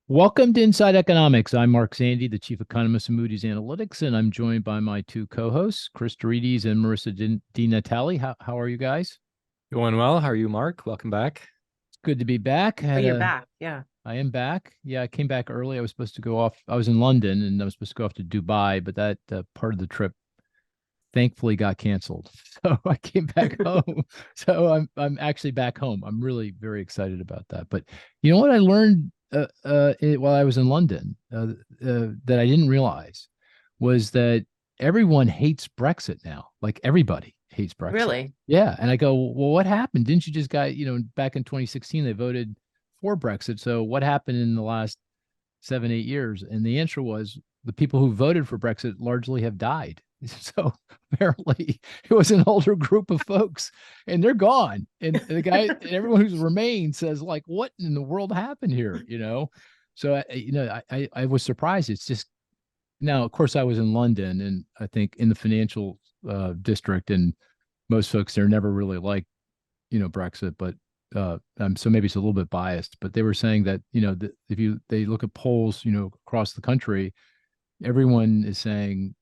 Welcome to Inside Economics. I'm Mark Zandy, the chief economist of Moody's Analytics, and I'm joined by my two co-hosts, Chris Terides and Marissa Di Natale. How are you guys? Going well. How are you, Mark? Welcome back. It's good to be back. Oh, you're back. Yeah. I am back. Yeah, I came back early. I was supposed to go off. I was in London and I was supposed to go off to Dubai, but that part of the trip thankfully got canceled. So I came back home. So I'm actually back home. I'm really very excited about that. But you know what I learned while I was in London that I didn't realize was that everyone hates Brexit now. Like everybody hates Brexit. Really? Yeah. And I go, well, what happened? Didn't you just back in 2016, they voted for Brexit. So what happened in the last 7, 8 years? And the answer was the people who voted for Brexit largely have died. So apparently it was an older group of folks and they're gone. And the guy and everyone who's remained says, like, what in the world happened here? So, I was surprised. It's just now, of course, I was in London and I think in the financial district, and most folks there never really like, Brexit, but so maybe it's a little bit biased, but they were saying that, if they look at polls, across the country, everyone is saying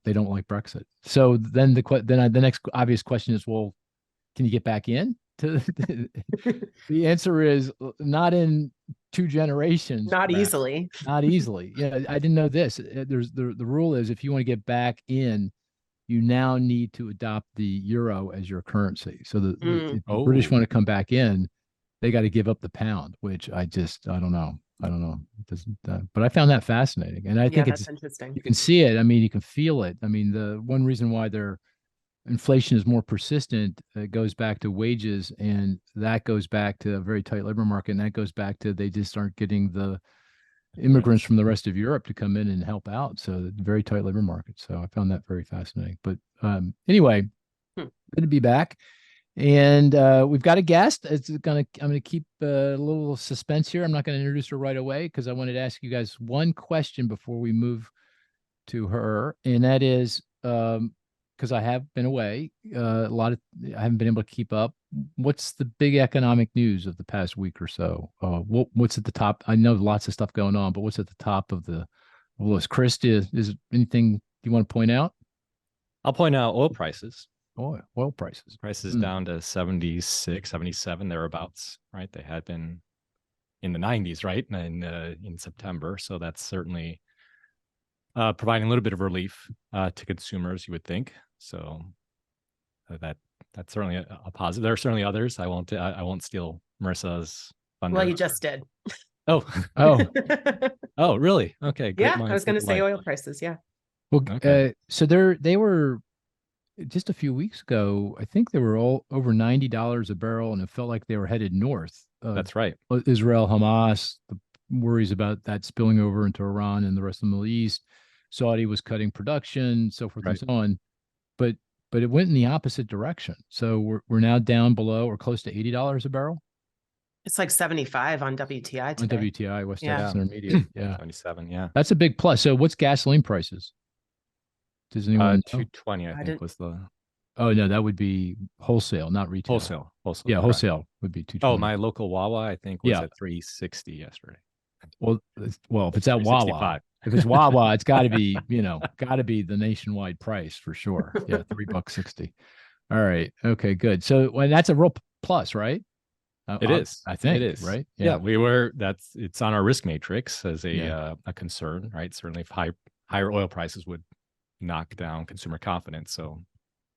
they don't like Brexit. So then the next obvious question is, well, can you get back in? The answer is not in 2 generations. Not easily. Not easily. Yeah, I didn't know this. There's the rule is if you want to get back in, you now need to adopt the euro as your currency. So if the British want to come back in, they got to give up the pound, which I don't know. It doesn't, but I found that fascinating, and I think that's interesting. You can see it. I mean, you can feel it. I mean, the one reason why their inflation is more persistent goes back to wages, and that goes back to a very tight labor market, and that goes back to they just aren't getting the immigrants from the rest of Europe to come in and help out. So very tight labor market. So I found that very fascinating. But anyway, good to be back. And we've got a guest. I'm gonna keep a little suspense here. I'm not going to introduce her right away because I wanted to ask you guys one question before we move to her, and that is because I have been away I haven't been able to keep up. What's the big economic news of the past week or so? What's at the top? I know lots of stuff going on, but what's at the top of the list? Chris, is anything you want to point out? I'll point out oil prices. Oil prices. Prices down to 76, 77, thereabouts, right? They had been in the 90s, right? And in September. So that's certainly providing a little bit of relief to consumers, you would think. So that's certainly a positive. There are certainly others. I won't steal Marissa's thunder. Well, you just did. Oh, really? Okay. Great. Yeah, I was going to say oil prices. Yeah. Well, okay. So they were just a few weeks ago, I think they were all over $90 a barrel, and it felt like they were headed north. That's right. Israel, Hamas, the worries about that spilling over into Iran and the rest of the Middle East. Saudi was cutting production, so forth and so on. But it went in the opposite direction. So we're now down below or close to $80 a barrel. It's like 75 on WTI today. On WTI, West Texas Intermediate. Yeah. 77, yeah. That's a big plus. So what's gasoline prices? Does anyone know? 220, I think was the. Oh no, that would be wholesale, not retail. Wholesale. Yeah, wholesale would be 220. Oh, my local Wawa, I think, was at 360 yesterday. Well, if it's at Wawa, if it's Wawa, it's got to be, the nationwide price for sure. Yeah, $3.60. All right. Okay, good. So that's a real plus, right? It is. I think it is, right. Yeah, it's on our risk matrix as a concern, right? Certainly, if higher oil prices would knock down consumer confidence, so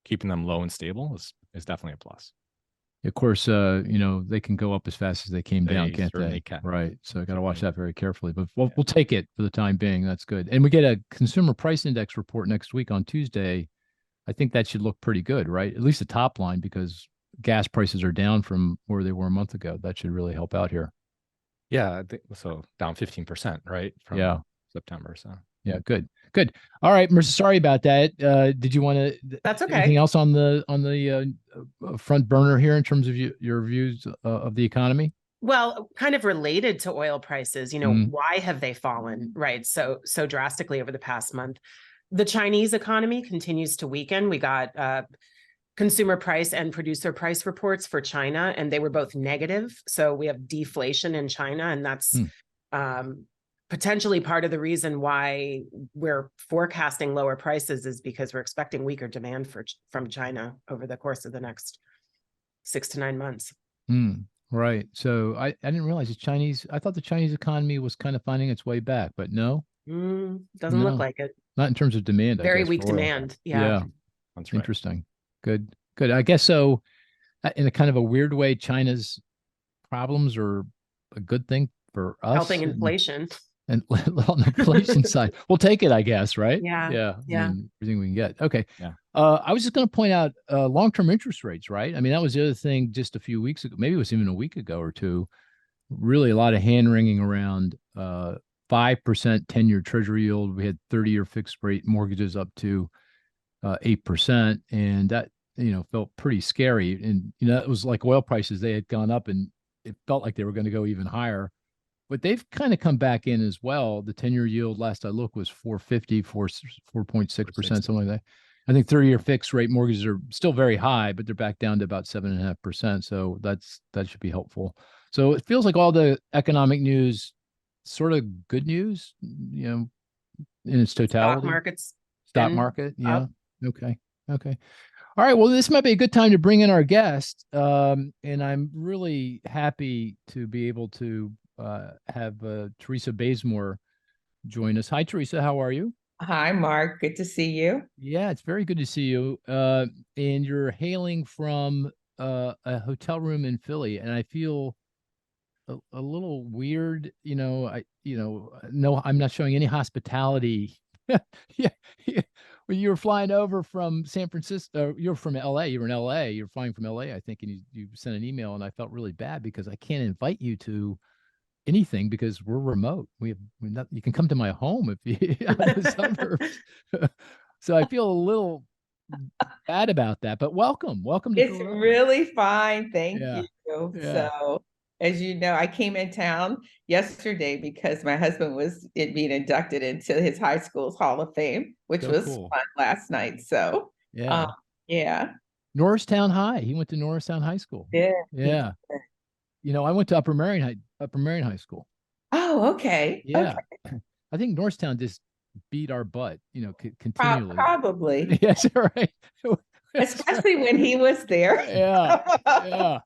keeping them low and stable is definitely a plus. Of course, they can go up as fast as they came down, can't they? Can. Right. So I got to watch that very carefully. But we'll take it for the time being. That's good. And we get a consumer price index report next week on Tuesday. I think that should look pretty good, right? At least the top line, because gas prices are down from where they were a month ago. That should really help out here. Yeah, I think so. Down 15%, right? From September. So yeah, good. All right, Marissa, sorry about that. Did you want to? That's okay. Anything else on the front burner here in terms of your views of the economy? Well, kind of related to oil prices, why have they fallen, right? So drastically over the past month. The Chinese economy continues to weaken. We got consumer price and producer price reports for China, and they were both negative. So we have deflation in China, and that's Potentially part of the reason why we're forecasting lower prices is because we're expecting weaker demand from China over the course of the next 6 to 9 months. Right. So I didn't realize I thought the Chinese economy was kind of finding its way back, but no. Doesn't look like it. Not in terms of demand. Very I guess, weak for oil. demand. Yeah. That's right. Interesting. Good. I guess so. In a kind of a weird way, China's problems are a good thing for us. Helping inflation. And on the inflation side, we'll take it, I guess, right? Yeah. I mean, everything we can get. Okay. Yeah. I was just going to point out long-term interest rates, right? I mean, that was the other thing just a few weeks ago. Maybe it was even a week ago or two. Really, a lot of hand-wringing around 5% 10-year Treasury yield. We had 30-year fixed rate mortgages up to 8%, and that felt pretty scary. And it was like oil prices; they had gone up, and it felt like they were going to go even higher. But they've kind of come back in as well. The 10-year yield last I looked was 4.6%, something like that. I think 30-year fixed rate mortgages are still very high, but they're back down to about 7.5%. So that should be helpful. So it feels like all the economic news, sort of good news, in its totality. Stock market. Yeah. Up. Okay. All right. Well, this might be a good time to bring in our guest. And I'm really happy to be able to have Teresa Bazemore join us. Hi, Teresa. How are you? Hi, Mark. Good to see you. Yeah, it's very good to see you. And you're hailing from a hotel room in Philly, and I feel a little weird. No, I'm not showing any hospitality. Yeah. When you were flying over from San Francisco, you're from LA. You were in LA. You're flying from LA, I think, and you sent an email, and I felt really bad because I can't invite you to anything because we're remote. We're not. You can come to my home if you out in the suburbs. So I feel a little bad about that. But welcome to It's Philadelphia. really fine. Thank Yeah. you. Yeah. So, as you know, I came in town yesterday because my husband was being inducted into his high school's Hall of Fame, which So was cool. fun last night. So, Yeah. Yeah. Norristown High. He went to Norristown High School. Yeah. Yeah. I went to Upper Marion High School. Oh, okay. Yeah. Okay. I think Norristown just beat our butt, continually. Probably. Yes, right. Especially when he was there. Yeah.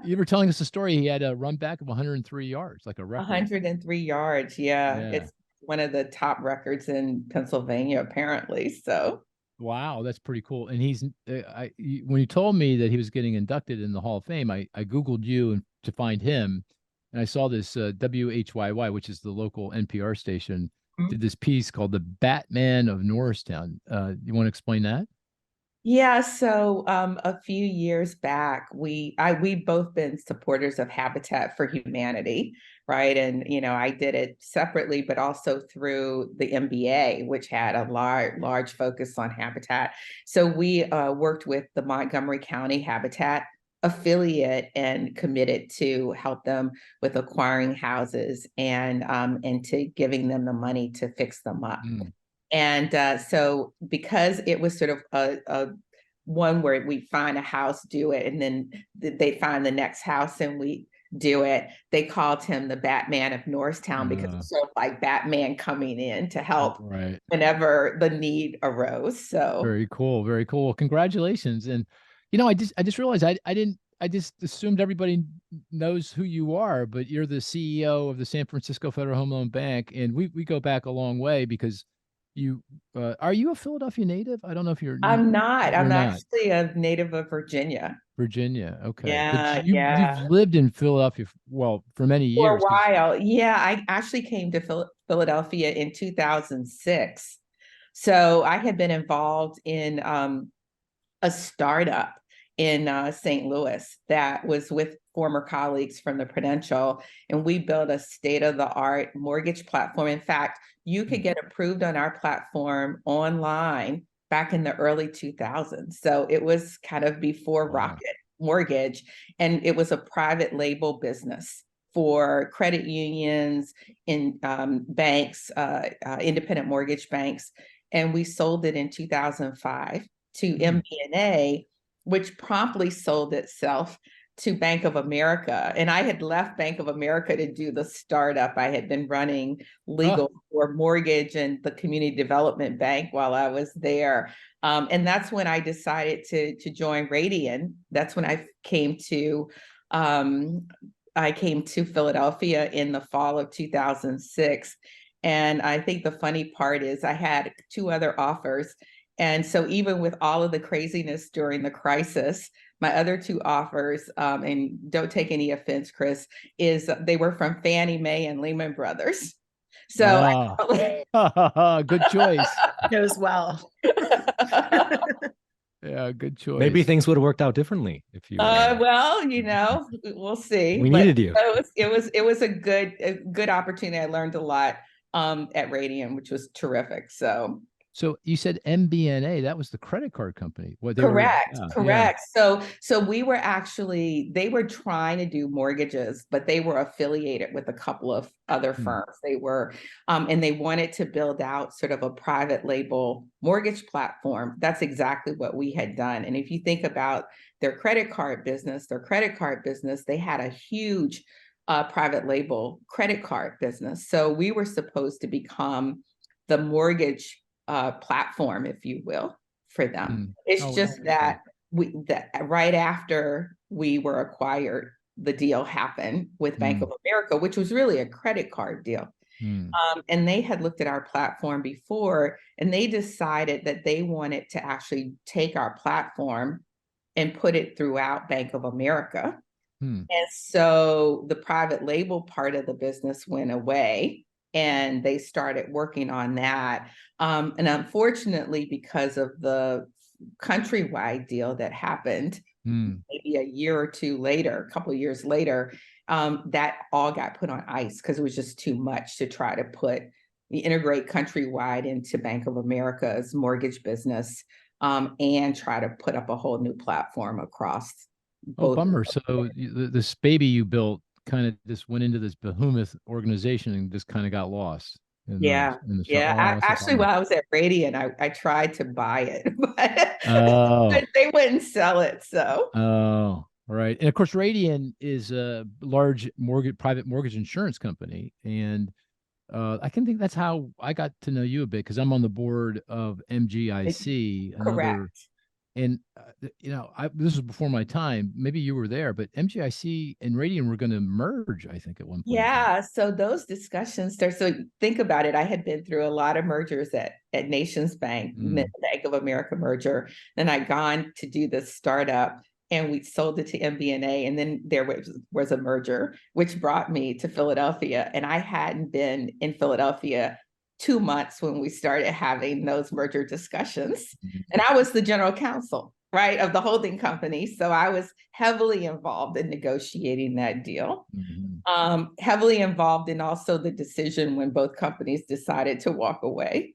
You were telling us a story. He had a run back of 103 yards, like a record. 103 yards. Yeah. It's one of the top records in Pennsylvania, apparently. So. Wow, that's pretty cool. And he's when you told me that he was getting inducted in the Hall of Fame, I Googled you to find him, and I saw this WHYY, which is the local NPR station, did this piece called "The Batman of Norristown." You want to explain that? Yeah, so a few years back, we've both been supporters of Habitat for Humanity, right? And I did it separately, but also through the MBA, which had a large focus on habitat. So we worked with the Montgomery County Habitat affiliate and committed to help them with acquiring houses and to giving them the money to fix them up. And so because it was sort of a one where we find a house, do it, and then they find the next house and we do it, they called him the Batman of Norristown because it's sort of like Batman coming in to help whenever the need arose. So very cool. Very cool. Well, congratulations. And, I just realized I just assumed everybody knows who you are, but you're the CEO of the San Francisco Federal Home Loan Bank. And we go back a long way because are you a Philadelphia native? I don't know if I'm not. I'm actually a native of Virginia. Okay. Yeah, but you've lived in Philadelphia, for many years. For a while. Yeah, I actually came to Philadelphia in 2006. So I had been involved in a startup in St. Louis that was with former colleagues from the Prudential, and we built a state-of-the-art mortgage platform. In fact, you could get approved on our platform online back in the early 2000s. So it was kind of before Rocket Mortgage, and it was a private label business for credit unions, in banks, independent mortgage banks. And we sold it in 2005 to MBNA, which promptly sold itself to Bank of America. And I had left Bank of America to do the startup. I had been running legal for mortgage and the community development bank while I was there. And that's when I decided to join Radian. That's when I came to Philadelphia in the fall of 2006. And I think the funny part is I had 2 other offers. And so even with all of the craziness during the crisis, my other 2 offers, and don't take any offense, Chris, is they were from Fannie Mae and Lehman Brothers. So good choice. Goes well. Yeah, good choice. Maybe things would have worked out differently if you. Well, we'll see. We needed you. It was a good opportunity. I learned a lot at Radian, which was terrific. So you said MBNA, that was the credit card company. Correct. So we were they were trying to do mortgages, but they were affiliated with a couple of other firms. They were, and they wanted to build out sort of a private label mortgage platform. That's exactly what we had done. And if you think about their credit card business, they had a huge private label credit card business. So we were supposed to become the mortgage platform, if you will, for them. It's just that right after we were acquired, the deal happened with Bank of America, which was really a credit card deal. And they had looked at our platform before, and they decided that they wanted to actually take our platform and put it throughout Bank of America. And so the private label part of the business went away, and they started working on that. And unfortunately, because of the countrywide deal that happened maybe a year or 2 later, a couple of years later, that all got put on ice because it was just too much to try to integrate countrywide into Bank of America's mortgage business and try to put up a whole new platform across. Oh, bummer. So this baby you built kind of just went into this behemoth organization and just kind of got lost. Actually, while I was at Radian, I tried to buy it, but they wouldn't sell it. So right. And of course, Radian is a large private mortgage insurance company, and I can think that's how I got to know you a bit, because I'm on the board of MGIC. Correct. And this was before my time. Maybe you were there, but MGIC and Radian were going to merge, I think, at one point. Yeah. So those discussions there. So think about it. I had been through a lot of mergers at Nations Bank, Bank of America merger. Then I'd gone to do this startup, and we sold it to MBNA. And then there was a merger, which brought me to Philadelphia. And I hadn't been in Philadelphia 2 months when we started having those merger discussions. And I was the general counsel, right, of the holding company. So I was heavily involved in negotiating that deal, heavily involved in also the decision when both companies decided to walk away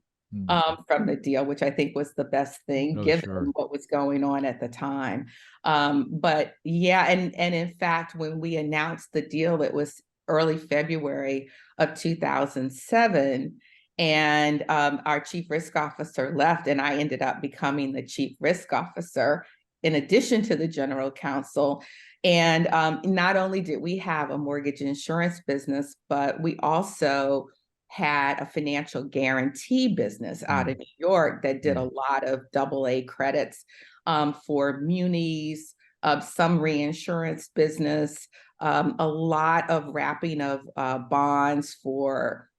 from the deal, which I think was the best thing given what was going on at the time. But yeah, and in fact, when we announced the deal, it was early February of 2007. And our chief risk officer left, and I ended up becoming the chief risk officer in addition to the general counsel. And not only did we have a mortgage insurance business, but we also had a financial guarantee business out of New York that did a lot of AA credits for munis, some reinsurance business, a lot of wrapping of bonds for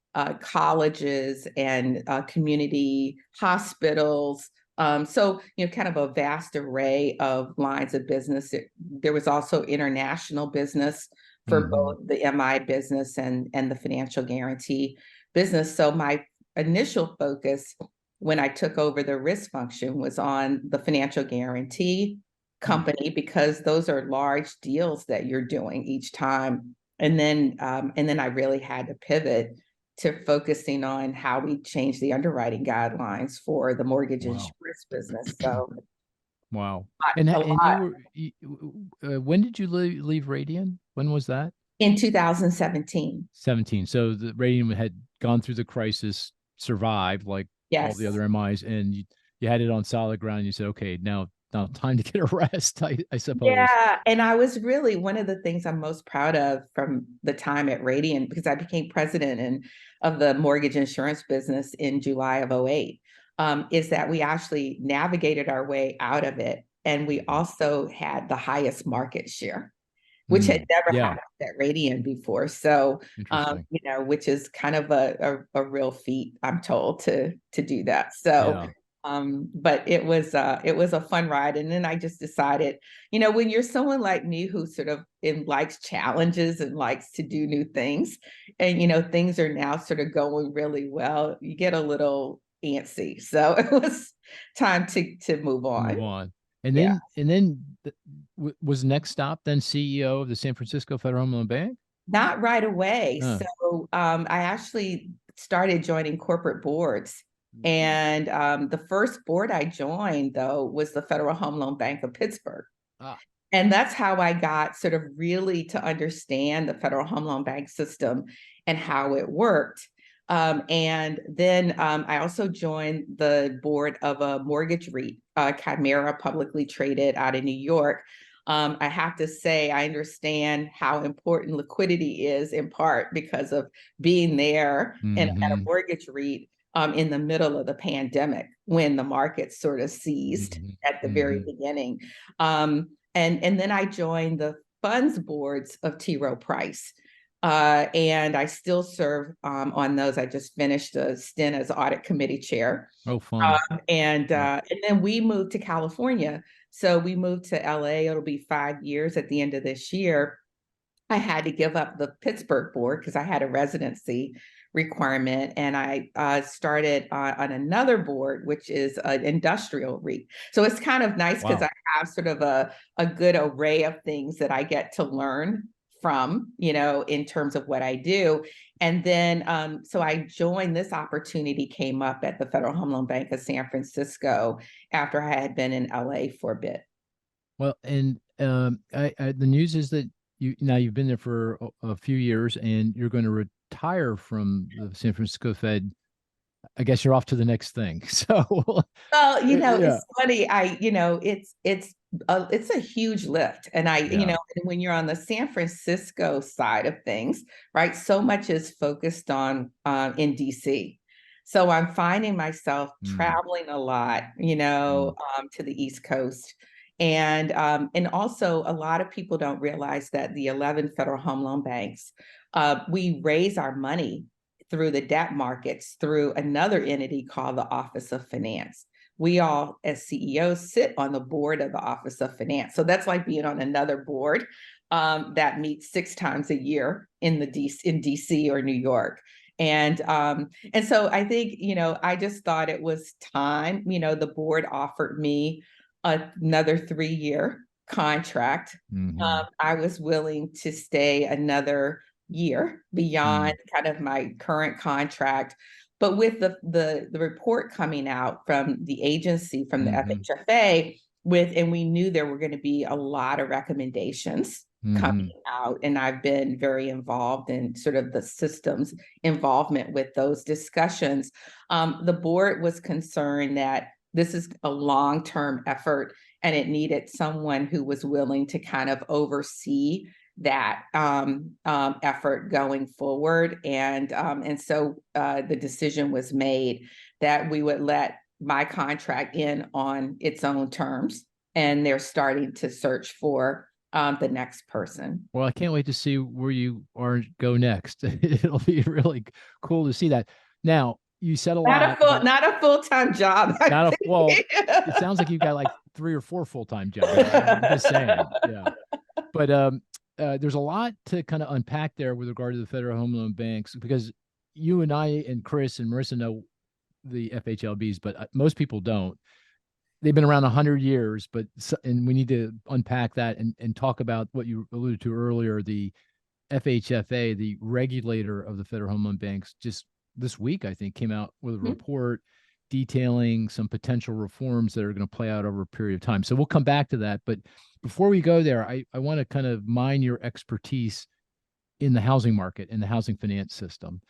colleges and community hospitals. So, kind of a vast array of lines of business. There was also international business for both the MI business and the financial guarantee business. So my initial focus when I took over the risk function was on the financial guarantee company, because those are large deals that you're doing each time. And then I really had to pivot to focusing on how we change the underwriting guidelines for the mortgage insurance business. So, wow. And you were, when did you leave Radian? When was that? In 2017. 17. So the Radian had gone through the crisis, survived like all the other MIs, and you had it on solid ground. And you said, okay, now now time to get a rest, I suppose. Yeah, and I was really one of the things I'm most proud of from the time at Radian, because I became president of the mortgage insurance business in July of '08, is that we actually navigated our way out of it. And we also had the highest market share, which had never Yeah. happened at Radian before. So, Interesting. which is kind of a real feat, I'm told, to do that. So, Yeah. but it was a fun ride. And then I just decided, when you're someone like me who sort of likes challenges and likes to do new things, and things are now sort of going really well, you get a little antsy. So it was time to move on. Move on. And Yeah. then was next stop then CEO of the San Francisco Federal Home Loan Bank? Not right away. Huh. So I actually started joining corporate boards. And the first board I joined, though, was the Federal Home Loan Bank of Pittsburgh. Ah. And that's how I got sort of really to understand the Federal Home Loan Bank system and how it worked. And then I also joined the board of a mortgage REIT, Chimera, publicly traded out of New York. I have to say, I understand how important liquidity is, in part because of being there at a mortgage REIT in the middle of the pandemic, when the market sort of seized at the very beginning. And then I joined the funds boards of T. Rowe Price. And I still serve on those. I just finished a stint as audit committee chair. Oh, fun. And then we moved to California. So we moved to LA. It'll be 5 years at the end of this year. I had to give up the Pittsburgh board because I had a residency requirement, and I started on another board, which is an industrial REIT. So it's kind of nice because I have sort of a good array of things that I get to learn from, in terms of what I do. And then, so I joined, this opportunity came up at the Federal Home Loan Bank of San Francisco after I had been in LA for a bit. Well, and the news is that you've been there for a few years and you're going to retire from the San Francisco Fed. I guess you're off to the next thing. So, well, it's funny. It's a huge lift. And and when you're on the San Francisco side of things, right, so much is focused on in DC. So I'm finding myself traveling a lot, to the East Coast. And also a lot of people don't realize that the 11 federal home loan banks, we raise our money through the debt markets through another entity called the Office of Finance. We all, as CEOs, sit on the board of the Office of Finance. So that's like being on another board that meets 6 times a year in DC or New York. And so I think, I just thought it was time. The board offered me another 3-year contract. I was willing to stay another year beyond kind of my current contract. But with the report coming out from the agency, from the FHFA, and we knew there were going to be a lot of recommendations coming out, and I've been very involved in sort of the systems involvement with those discussions. The board was concerned that this is a long-term effort, and it needed someone who was willing to kind of oversee that effort going forward. And so the decision was made that we would let my contract in on its own terms, and they're starting to search for the next person. Well, I can't wait to see where you go next. It'll be really cool to see that. Now, you said a lot. Not a full-time job. It sounds like you've got like 3 or 4 full-time jobs. I'm just saying. Yeah. But there's a lot to kind of unpack there with regard to the federal home loan banks, because you and I and Chris and Marissa know the FHLBs, but most people don't. They've been around 100 years, and we need to unpack that and talk about what you alluded to earlier. The FHFA, the regulator of the federal home loan banks, just this week, I think, came out with a report detailing some potential reforms that are going to play out over a period of time. So we'll come back to that. But before we go there, I want to kind of mine your expertise in the housing market and the housing finance system.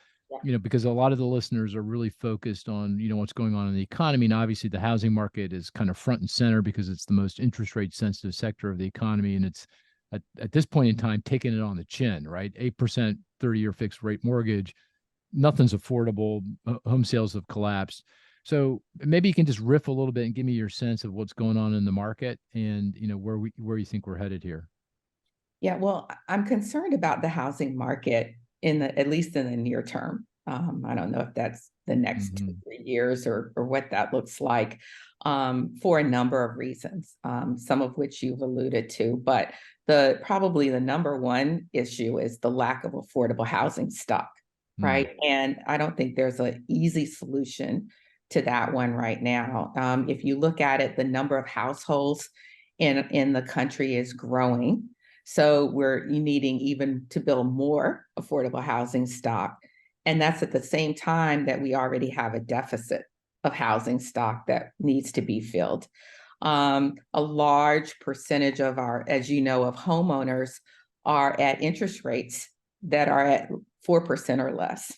because a lot of the listeners are really focused on, what's going on in the economy. And obviously the housing market is kind of front and center because it's the most interest rate sensitive sector of the economy. And it's at this point in time, taking it on the chin, right? 8% 30-year fixed rate mortgage, nothing's affordable. Home sales have collapsed. So maybe you can just riff a little bit and give me your sense of what's going on in the market and, where you think we're headed here. Yeah, well, I'm concerned about the housing market at least in the near term. I don't know if that's the next 2-3 years or what that looks like, for a number of reasons, some of which you've alluded to. But probably the number one issue is the lack of affordable housing stock, right? And I don't think there's an easy solution to that one right now. If you look at it, the number of households in the country is growing. So we're needing even to build more affordable housing stock. And that's at the same time that we already have a deficit of housing stock that needs to be filled. A large percentage of as of homeowners are at interest rates that are at 4% or less,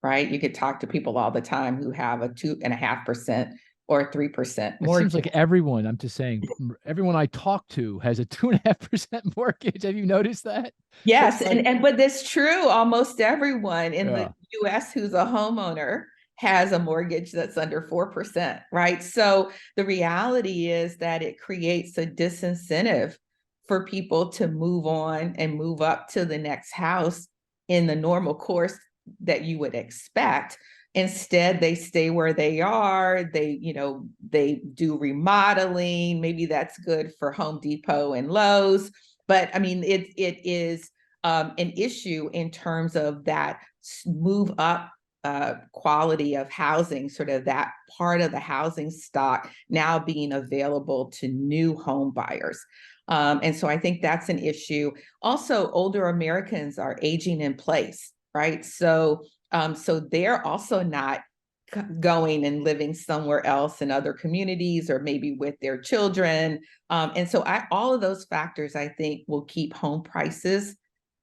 right? You could talk to people all the time who have a 2.5% or 3% mortgage. It seems like everyone, I'm just saying, everyone I talk to has a 2.5% mortgage. Have you noticed that? Yes, but that's true. Almost everyone in the US who's a homeowner has a mortgage that's under 4%, right? So the reality is that it creates a disincentive for people to move on and move up to the next house in the normal course that you would expect. Instead, they stay where they are. They do remodeling. Maybe that's good for Home Depot and Lowe's. But I mean, it is an issue in terms of that move up quality of housing, sort of that part of the housing stock now being available to new home buyers. And so I think that's an issue. Also, older Americans are aging in place, right? So they're also not going and living somewhere else in other communities or maybe with their children. And so all of those factors, I think, will keep home prices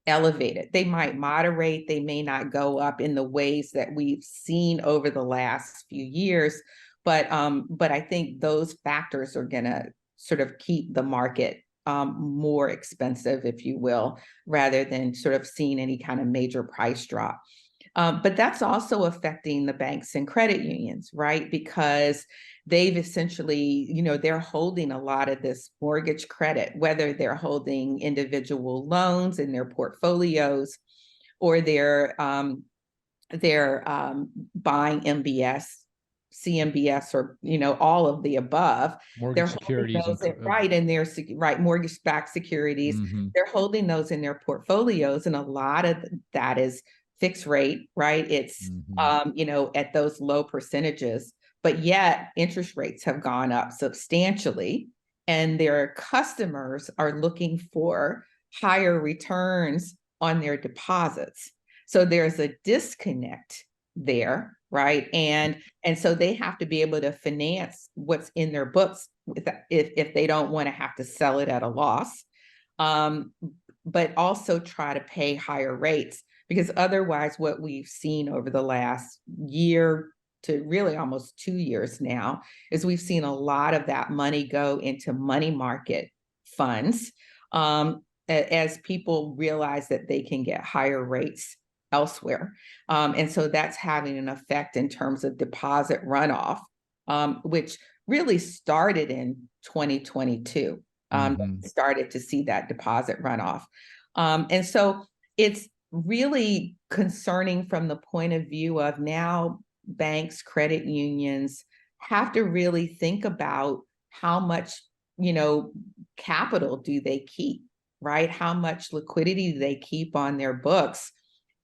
elevated. They might moderate, they may not go up in the ways that we've seen over the last few years, but I think those factors are going to sort of keep the market more expensive, if you will, rather than sort of seeing any kind of major price drop. But that's also affecting the banks and credit unions, right? Because they've essentially, they're holding a lot of this mortgage credit, whether they're holding individual loans in their portfolios or they're buying MBS, CMBS, or all of the above. Mortgage securities, mortgage-backed securities. They're holding those in their portfolios, and a lot of that is fixed rate, right? It's at those low percentages, but yet interest rates have gone up substantially, and their customers are looking for higher returns on their deposits. So there's a disconnect there, right? And so they have to be able to finance what's in their books if they don't want to have to sell it at a loss, but also try to pay higher rates. Because otherwise, what we've seen over the last year to really almost 2 years now is we've seen a lot of that money go into money market funds as people realize that they can get higher rates elsewhere. And so that's having an effect in terms of deposit runoff, which really started in 2022. Started to see that deposit runoff. And so it's really concerning from the point of view of now banks, credit unions have to really think about how much, capital do they keep, right? How much liquidity do they keep on their books?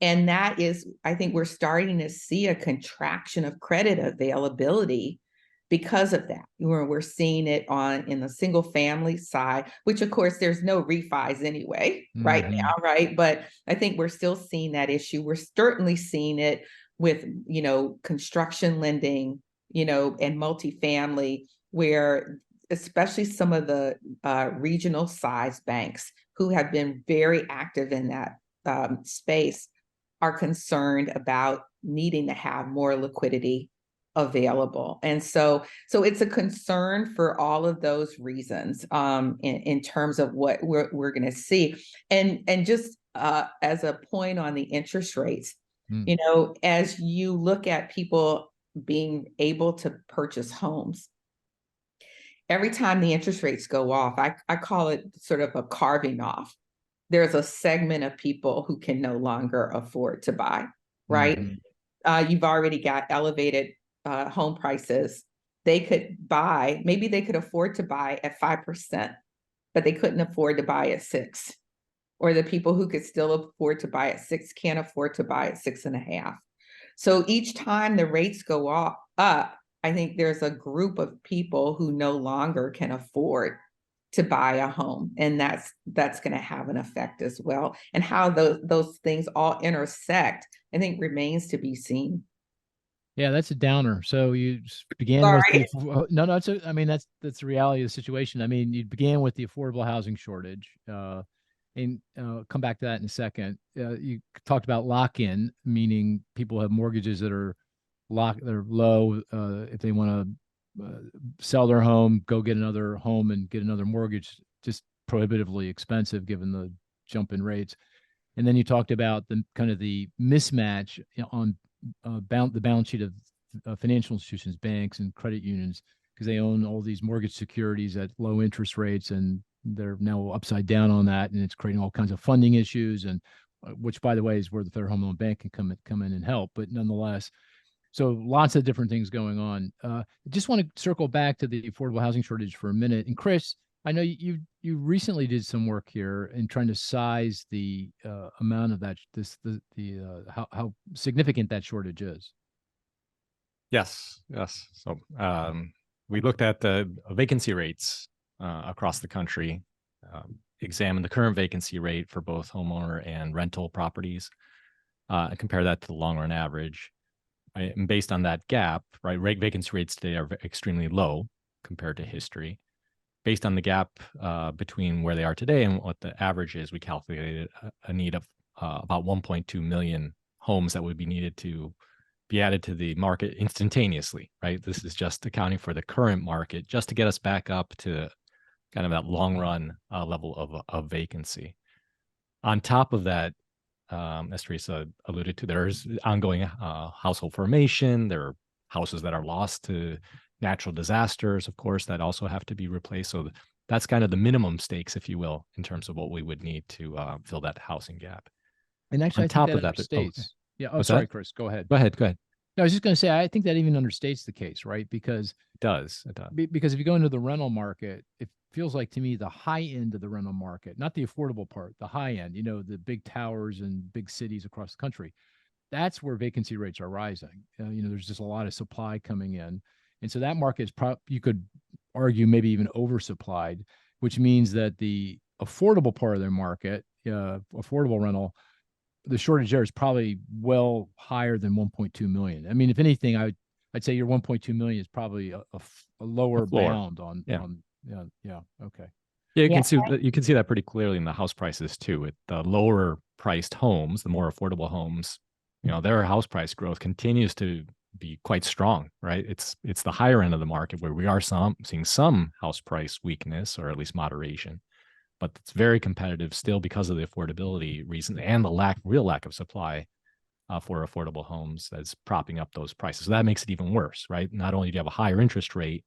And that is, I think we're starting to see a contraction of credit availability because of that. We're seeing it in the single family side, which of course there's no refis anyway right now, right? But I think we're still seeing that issue. We're certainly seeing it with, construction lending, and multifamily, where especially some of the regional size banks who have been very active in that space are concerned about needing to have more liquidity available. And so it's a concern for all of those reasons, in terms of what we're going to see. And just as a point on the interest rates, you know, as you look at people being able to purchase homes, every time the interest rates go off, I call it sort of a carving off. There's a segment of people who can no longer afford to buy, right? You've already got elevated home prices. They could buy, maybe they could afford to buy at 5%, but they couldn't afford to buy at 6%. Or the people who could still afford to buy at 6% can't afford to buy at 6.5%. So each time the rates go up, I think there's a group of people who no longer can afford to buy a home, and that's going to have an effect as well. And how those things all intersect, I think, remains to be seen. Yeah, that's a downer. So you began with the, no, it's I mean, that's the reality of the situation. I mean, you began with the affordable housing shortage, and come back to that in a second. You talked about lock-in, meaning people have mortgages that are they're low. If they want to sell their home, go get another home and get another mortgage, just prohibitively expensive given the jump in rates. And then you talked about the kind of the mismatch on the balance sheet of financial institutions, banks and credit unions, because they own all these mortgage securities at low interest rates, and they're now upside down on that, and it's creating all kinds of funding issues, and which, by the way, is where the Federal Home Loan Bank can come in and help. But nonetheless, so lots of different things going on. I just want to circle back to the affordable housing shortage for a minute. And Chris, I know you recently did some work here in trying to size the amount of that, how significant that shortage is. Yes. So we looked at the vacancy rates across the country, examined the current vacancy rate for both homeowner and rental properties, and compare that to the long run average. Right? And based on that gap, right, vacancy rates today are extremely low compared to history. Based on the gap between where they are today and what the average is, we calculated a need of about 1.2 million homes that would be needed to be added to the market instantaneously, right? This is just accounting for the current market, just to get us back up to kind of that long run level of vacancy. On top of that, as Teresa alluded to, there's ongoing household formation. There are houses that are lost to natural disasters, of course, that also have to be replaced. So that's kind of the minimum stakes, if you will, in terms of what we would need to fill that housing gap. And actually, on top of that, yeah. Oh, sorry, Chris. Go ahead. Go ahead. No, I was just going to say, I think that even understates the case, right? Because it does. Because if you go into the rental market, it feels like to me the high end of the rental market, not the affordable part, the high end, you know, the big towers and big cities across the country, that's where vacancy rates are rising. You know, there's just a lot of supply coming in. And so that market is you could argue maybe even oversupplied, which means that the affordable part of their market, affordable rental, the shortage there is probably well higher than 1.2 million. I mean, if anything, I'd say your 1.2 million is probably a lower bound on. Yeah. Okay. Yeah, you can see that pretty clearly in the house prices too. With the lower priced homes, the more affordable homes, you know, their house price growth continues to be quite strong, right? It's the higher end of the market where we are seeing some house price weakness, or at least moderation, but it's very competitive still because of the affordability reason and the real lack of supply for affordable homes that's propping up those prices. So that makes it even worse, right? Not only do you have a higher interest rate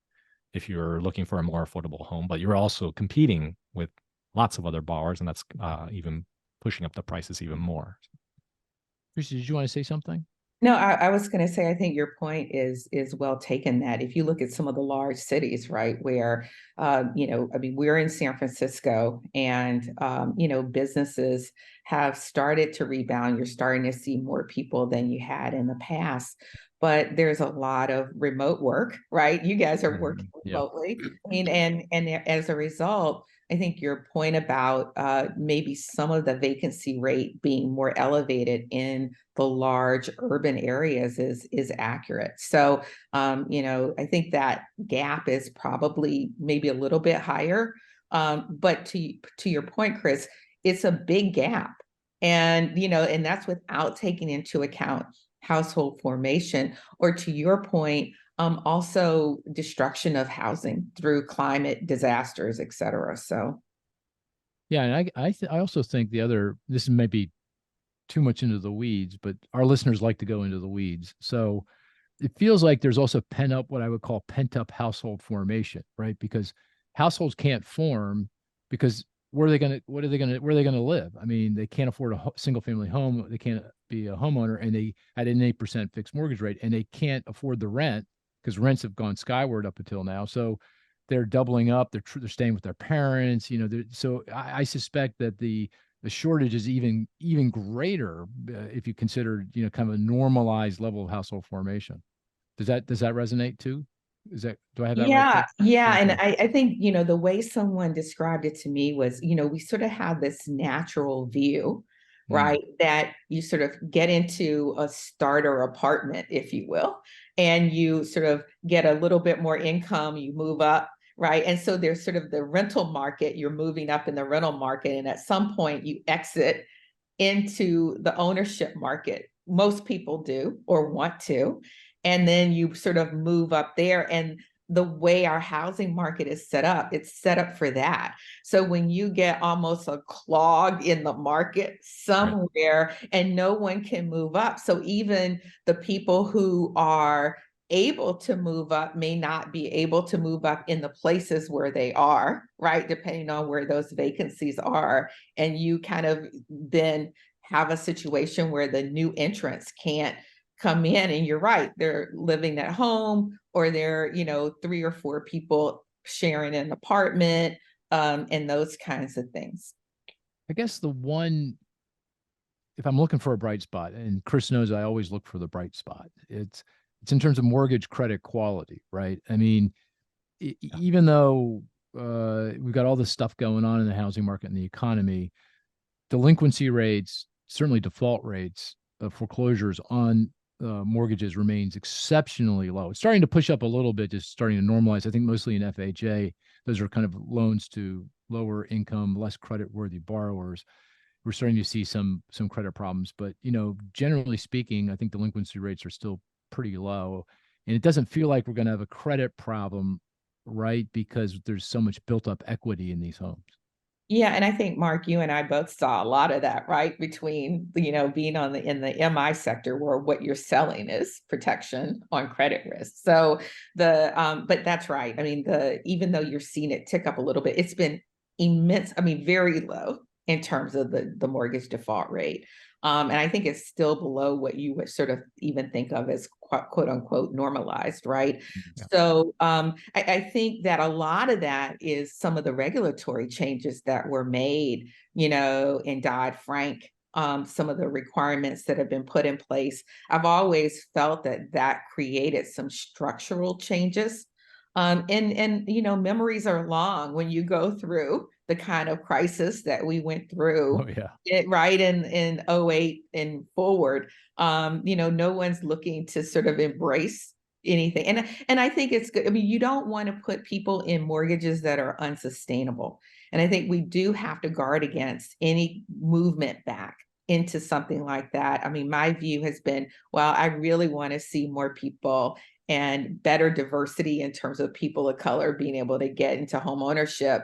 if you're looking for a more affordable home, but you're also competing with lots of other borrowers, and that's even pushing up the prices even more. Teresa, did you want to say something? No, I was going to say, I think your point is well taken, that if you look at some of the large cities, right, where, you know, I mean, we're in San Francisco, and, you know, businesses have started to rebound. You're starting to see more people than you had in the past, but there's a lot of remote work, right? You guys are working remotely. I mean, and as a result, I think your point about maybe some of the vacancy rate being more elevated in the large urban areas is accurate. So, you know, I think that gap is probably maybe a little bit higher. But to your point, Chris, it's a big gap. And, and that's without taking into account household formation, or to your point, also destruction of housing through climate disasters, et cetera. So, yeah, and I also think this may be too much into the weeds, but our listeners like to go into the weeds. So it feels like there's also what I would call pent up household formation, right? Because households can't form because where are they going to live? I mean, they can't afford a single family home. They can't be a homeowner, and they at an 8% fixed mortgage rate, and they can't afford the rent because rents have gone skyward up until now. So they're doubling up. They're staying with their parents, so I suspect that the shortage is even greater if you consider, kind of a normalized level of household formation. Does that resonate too? Do I have that right? yeah, yeah. And Okay. I think, the way someone described it to me was, we sort of have this natural view, right? That you sort of get into a starter apartment, if you will, and you sort of get a little bit more income, you move up, right? And so there's sort of the rental market, you're moving up in the rental market. And at some point you exit into the ownership market. Most people do or want to. And then you sort of move up there. And the way our housing market is set up, it's set up for that. So when you get almost a clog in the market somewhere, right, and no one can move up. So even the people who are able to move up may not be able to move up in the places where they are, right? Depending on where those vacancies are. And you kind of then have a situation where the new entrants can't come in, and you're right, they're living at home, or they're, 3 or 4 people sharing an apartment, and those kinds of things. I guess if I'm looking for a bright spot, and Chris knows I always look for the bright spot, it's in terms of mortgage credit quality, right? I mean, even though we've got all this stuff going on in the housing market and the economy, delinquency rates, certainly default rates, foreclosures on mortgages remains exceptionally low. It's starting to push up a little bit, just starting to normalize. I think mostly in FHA, those are kind of loans to lower income, less credit worthy borrowers. We're starting to see some credit problems, but generally speaking, I think delinquency rates are still pretty low, and it doesn't feel like we're going to have a credit problem, right? Because there's so much built up equity in these homes. Yeah, and I think Mark, you and I both saw a lot of that, right? Between, being in the MI sector, where what you're selling is protection on credit risk. So but that's right. I mean, even though you're seeing it tick up a little bit, it's been immense. I mean, very low in terms of the mortgage default rate. And I think it's still below what you would sort of even think of as quote unquote normalized, right? Yeah. So I think that a lot of that is some of the regulatory changes that were made, in Dodd-Frank, some of the requirements that have been put in place. I've always felt that created some structural changes. And memories are long when you go through the kind of crisis that we went through. Oh yeah. Right in 08 and forward. No one's looking to sort of embrace anything. And I think it's good. I mean, you don't want to put people in mortgages that are unsustainable. And I think we do have to guard against any movement back into something like that. I mean, my view has been, well, I really want to see more people and better diversity in terms of people of color being able to get into home ownership.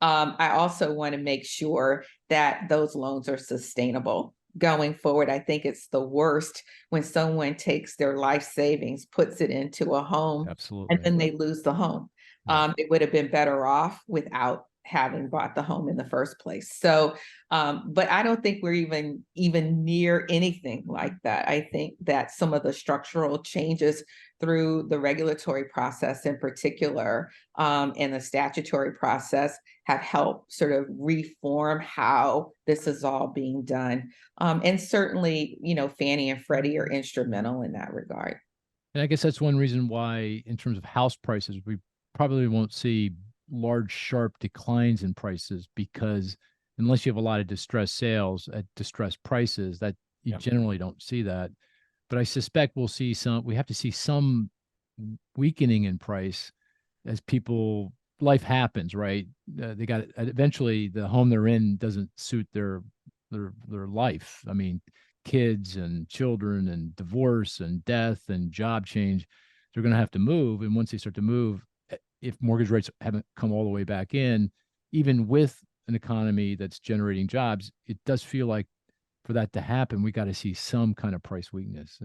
I also want to make sure that those loans are sustainable going forward. I think it's the worst when someone takes their life savings, puts it into a home, Absolutely, and then they lose the home. They would have been better off without having bought the home in the first place. So, but I don't think we're even near anything like that. I think that some of the structural changes through the regulatory process in particular, and the statutory process have helped sort of reform how this is all being done. And certainly, Fannie and Freddie are instrumental in that regard. and I guess that's one reason why, in terms of house prices, we probably won't see large, sharp declines in prices, because unless you have a lot of distressed sales at distressed prices, that you generally don't see that. But I suspect we have to see some weakening in price as life happens, right? They got eventually the home they're in doesn't suit their their life. I mean, kids and children and divorce and death and job change, they're going to have to move. And once they start to move, if mortgage rates haven't come all the way back in, even with an economy that's generating jobs, it does feel like for that to happen, we got to see some kind of price weakness.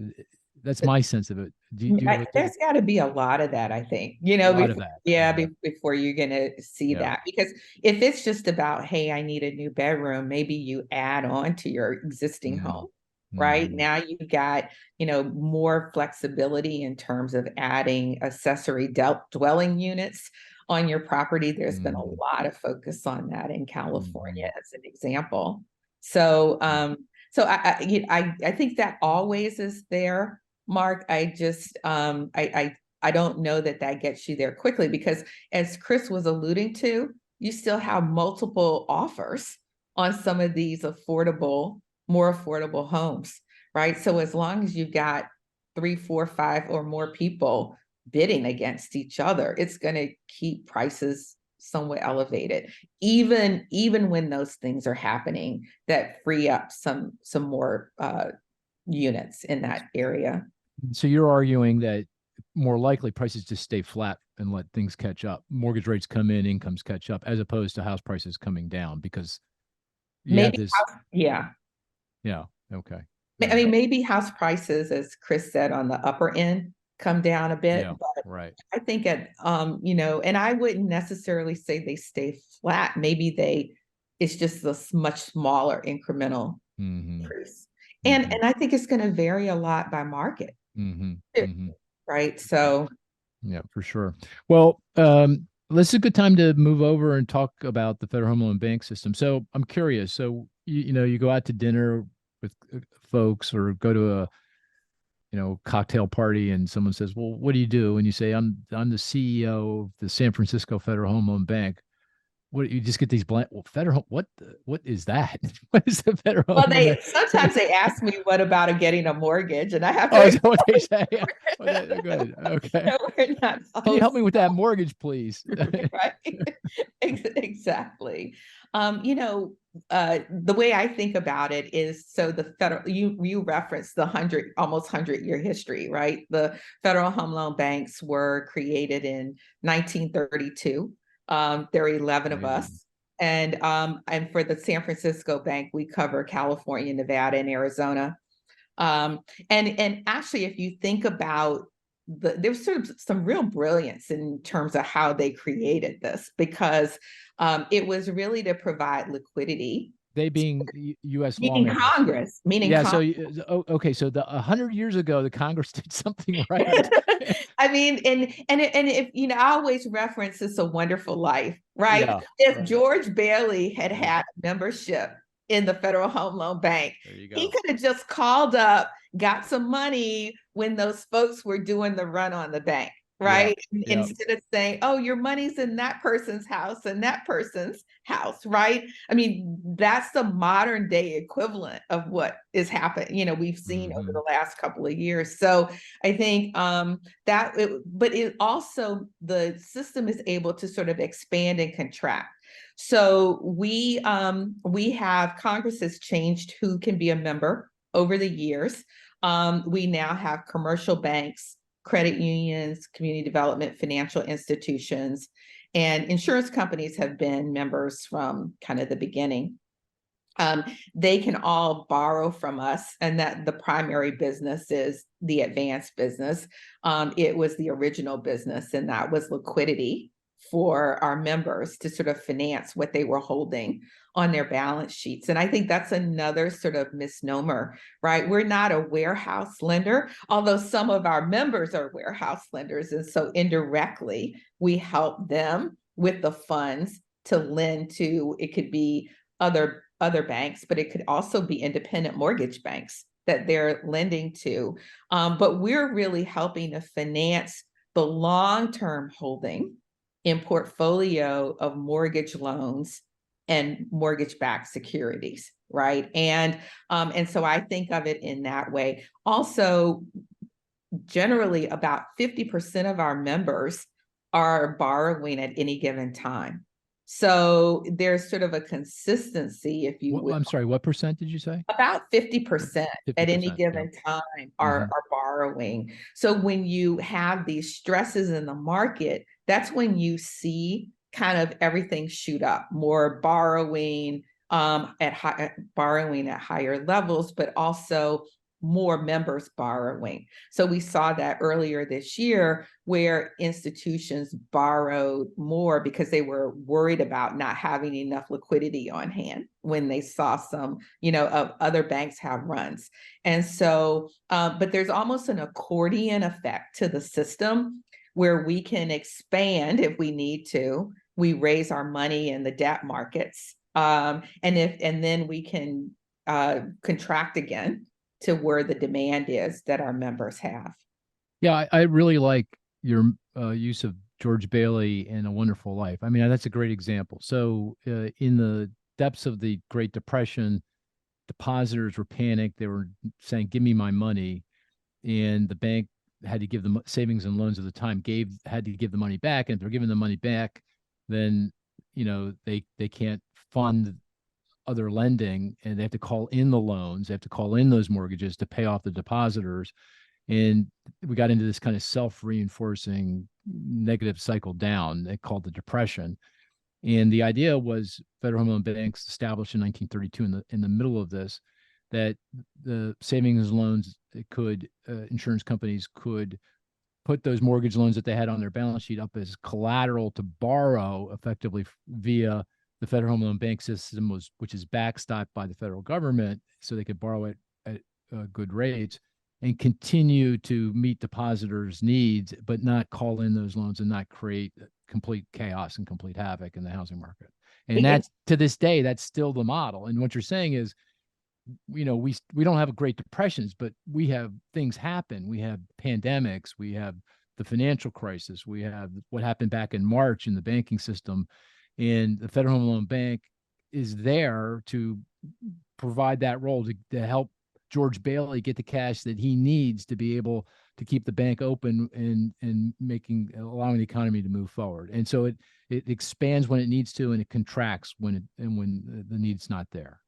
That's my sense of it. Do you have There's got to be a lot of that, I think, a lot of that? before you're going to see that. Because if it's just about, hey, I need a new bedroom, maybe you add on to your existing home, right? Now you've got, more flexibility in terms of adding accessory dwelling units on your property. There's been a lot of focus on that in California as an example. So, I think that always is there, Mark. I just, I don't know that gets you there quickly, because as Chris was alluding to, you still have multiple offers on some of these more affordable homes, right? So as long as you've got 3, 4, 5 or more people bidding against each other, it's going to keep prices somewhat elevated, even when those things are happening that free up some more units in that area. So you're arguing that more likely prices just stay flat and let things catch up. Mortgage rates come in, incomes catch up, as opposed to house prices coming down, because maybe okay. I mean, maybe house prices, as Chris said, on the upper end come down a bit, but right. I think and I wouldn't necessarily say they stay flat. Maybe it's just a much smaller incremental increase. And I think it's going to vary a lot by market. Right. So yeah, for sure. Well, this is a good time to move over and talk about the Federal Home Loan Bank system. So I'm curious. So you go out to dinner with folks, or go to a cocktail party, and someone says, well, what do you do? And you say, I'm the CEO of the San Francisco Federal Home Loan Bank. What, you just get these blank, well, federal, what is that? What is the Federal Home Loan Bank? Sometimes they ask me, what about getting a mortgage? And I have to. Oh, is that what they say? Yeah. Well, good. Okay. No, we're not. Can you help me with that mortgage, please? Right. Exactly. The way I think about it is, so the federal, you referenced the almost 100-year history, right? The Federal Home Loan Banks were created in 1932. There are 11 of us. And for the San Francisco Bank, we cover California, Nevada, and Arizona. And actually, if you think about there's sort of some real brilliance in terms of how they created this, because it was really to provide liquidity. They being U.S. Meaning Congress. Congress. So okay, so 100 years ago, the Congress did something right. I mean, and if I always reference It's a Wonderful Life, right? Yeah, if George Bailey had membership in the Federal Home Loan Bank, he could have just called up, got some money when those folks were doing the run on the bank, right? Instead of saying, oh, your money's in that person's house and that person's house, right? I mean, that's the modern day equivalent of what is happening, we've seen over the last couple of years. So I think but it also, the system is able to sort of expand and contract. So we have, Congress has changed who can be a member over the years. We now have commercial banks, credit unions, community development, financial institutions, and insurance companies have been members from kind of the beginning. They can all borrow from us, and that the primary business is the advanced business. It was the original business, and that was liquidity for our members to sort of finance what they were holding on their balance sheets. And I think that's another sort of misnomer, right? We're not a warehouse lender, although some of our members are warehouse lenders. And so indirectly, we help them with the funds to lend to, it could be other banks, but it could also be independent mortgage banks that they're lending to. But we're really helping to finance the long-term holding in portfolio of mortgage loans and mortgage-backed securities, right? And so I think of it in that way. Also, generally, about 50% of our members are borrowing at any given time. So there's sort of a consistency, if you will. I'm sorry, what percent did you say? About 50% at any 50%, given time are borrowing. So when you have these stresses in the market, that's when you see kind of everything shoot up, more borrowing borrowing at higher levels, but also more members borrowing. So we saw that earlier this year where institutions borrowed more because they were worried about not having enough liquidity on hand when they saw some, of other banks have runs. And so, but there's almost an accordion effect to the system where we can expand if we need to. We raise our money in the debt markets. And then we can contract again to where the demand is that our members have. Yeah, I really like your use of George Bailey in A Wonderful Life. I mean, that's a great example. So in the depths of the Great Depression, depositors were panicked. They were saying, give me my money. And the bank had to give them savings and loans at the time, had to give the money back. And if they're giving the money back, then, they can't fund other lending, and they have to call in the loans. They have to call in those mortgages to pay off the depositors. And we got into this kind of self-reinforcing negative cycle down. They called the Depression. And the idea was Federal Home Loan Banks established in 1932 in the middle of this, that the savings loans insurance companies could put those mortgage loans that they had on their balance sheet up as collateral to borrow effectively via the Federal Home Loan Bank system, which is backstopped by the federal government, so they could borrow it at good rates and continue to meet depositors' needs, but not call in those loans and not create complete chaos and complete havoc in the housing market. And that's, to this day, that's still the model. And what you're saying is, we don't have Great Depressions, but we have things happen. We have pandemics. We have the financial crisis. We have what happened back in March in the banking system. And the Federal Home Loan Bank is there to provide that role to help George Bailey get the cash that he needs to be able to keep the bank open and allowing the economy to move forward. And so it expands when it needs to, and it contracts when the need's not there.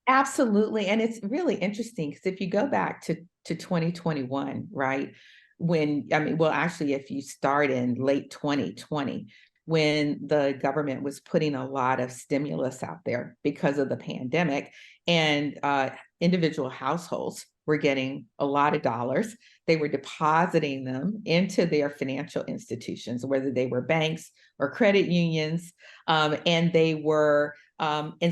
Absolutely. And it's really interesting because if you go back to 2021, right? Actually, if you start in late 2020, when the government was putting a lot of stimulus out there because of the pandemic, and individual households were getting a lot of dollars. They were depositing them into their financial institutions, whether they were banks or credit unions. And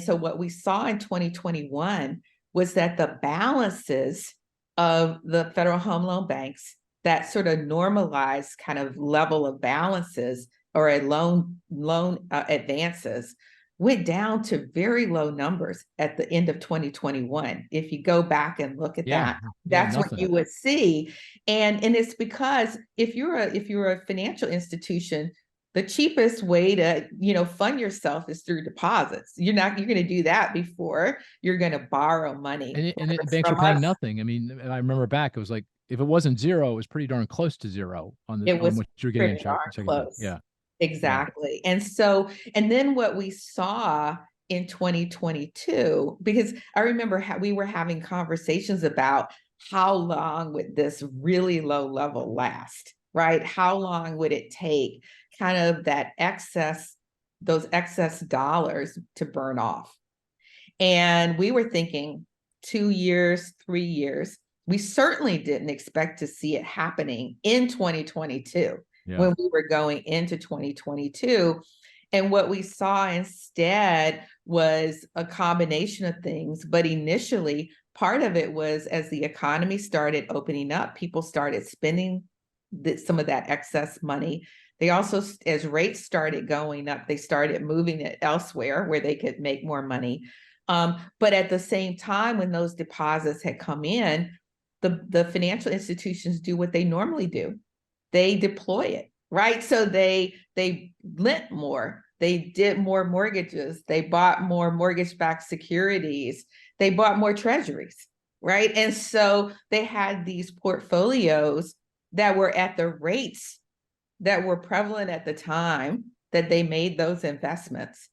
so what we saw in 2021 was that the balances of the Federal Home Loan Banks, that sort of normalized kind of level of balances or a loan advances, went down to very low numbers at the end of 2021. If you go back and look at that's what you would see. And it's because if you're a financial institution, the cheapest way to, fund yourself is through deposits. You're going to do that before you're going to borrow money. And the banks are paying nothing. I mean, I remember back, it was like, if it wasn't zero, it was pretty darn close to zero on what you're getting. Close. Yeah. Exactly. Yeah. And then what we saw in 2022, because I remember we were having conversations about how long would this really low level last, right? How long would it take kind of those excess dollars to burn off? And we were thinking 2 years, 3 years. We certainly didn't expect to see it happening in 2022. Yeah. When we were going into 2022. And what we saw instead was a combination of things. But initially, part of it was as the economy started opening up, people started spending some of that excess money. They also, as rates started going up, they started moving it elsewhere where they could make more money. But at the same time, when those deposits had come in, the financial institutions do what they normally do. They deploy it, right? So they lent more, they did more mortgages, they bought more mortgage-backed securities, they bought more treasuries, right? And so they had these portfolios that were at the rates that were prevalent at the time that they made those investments,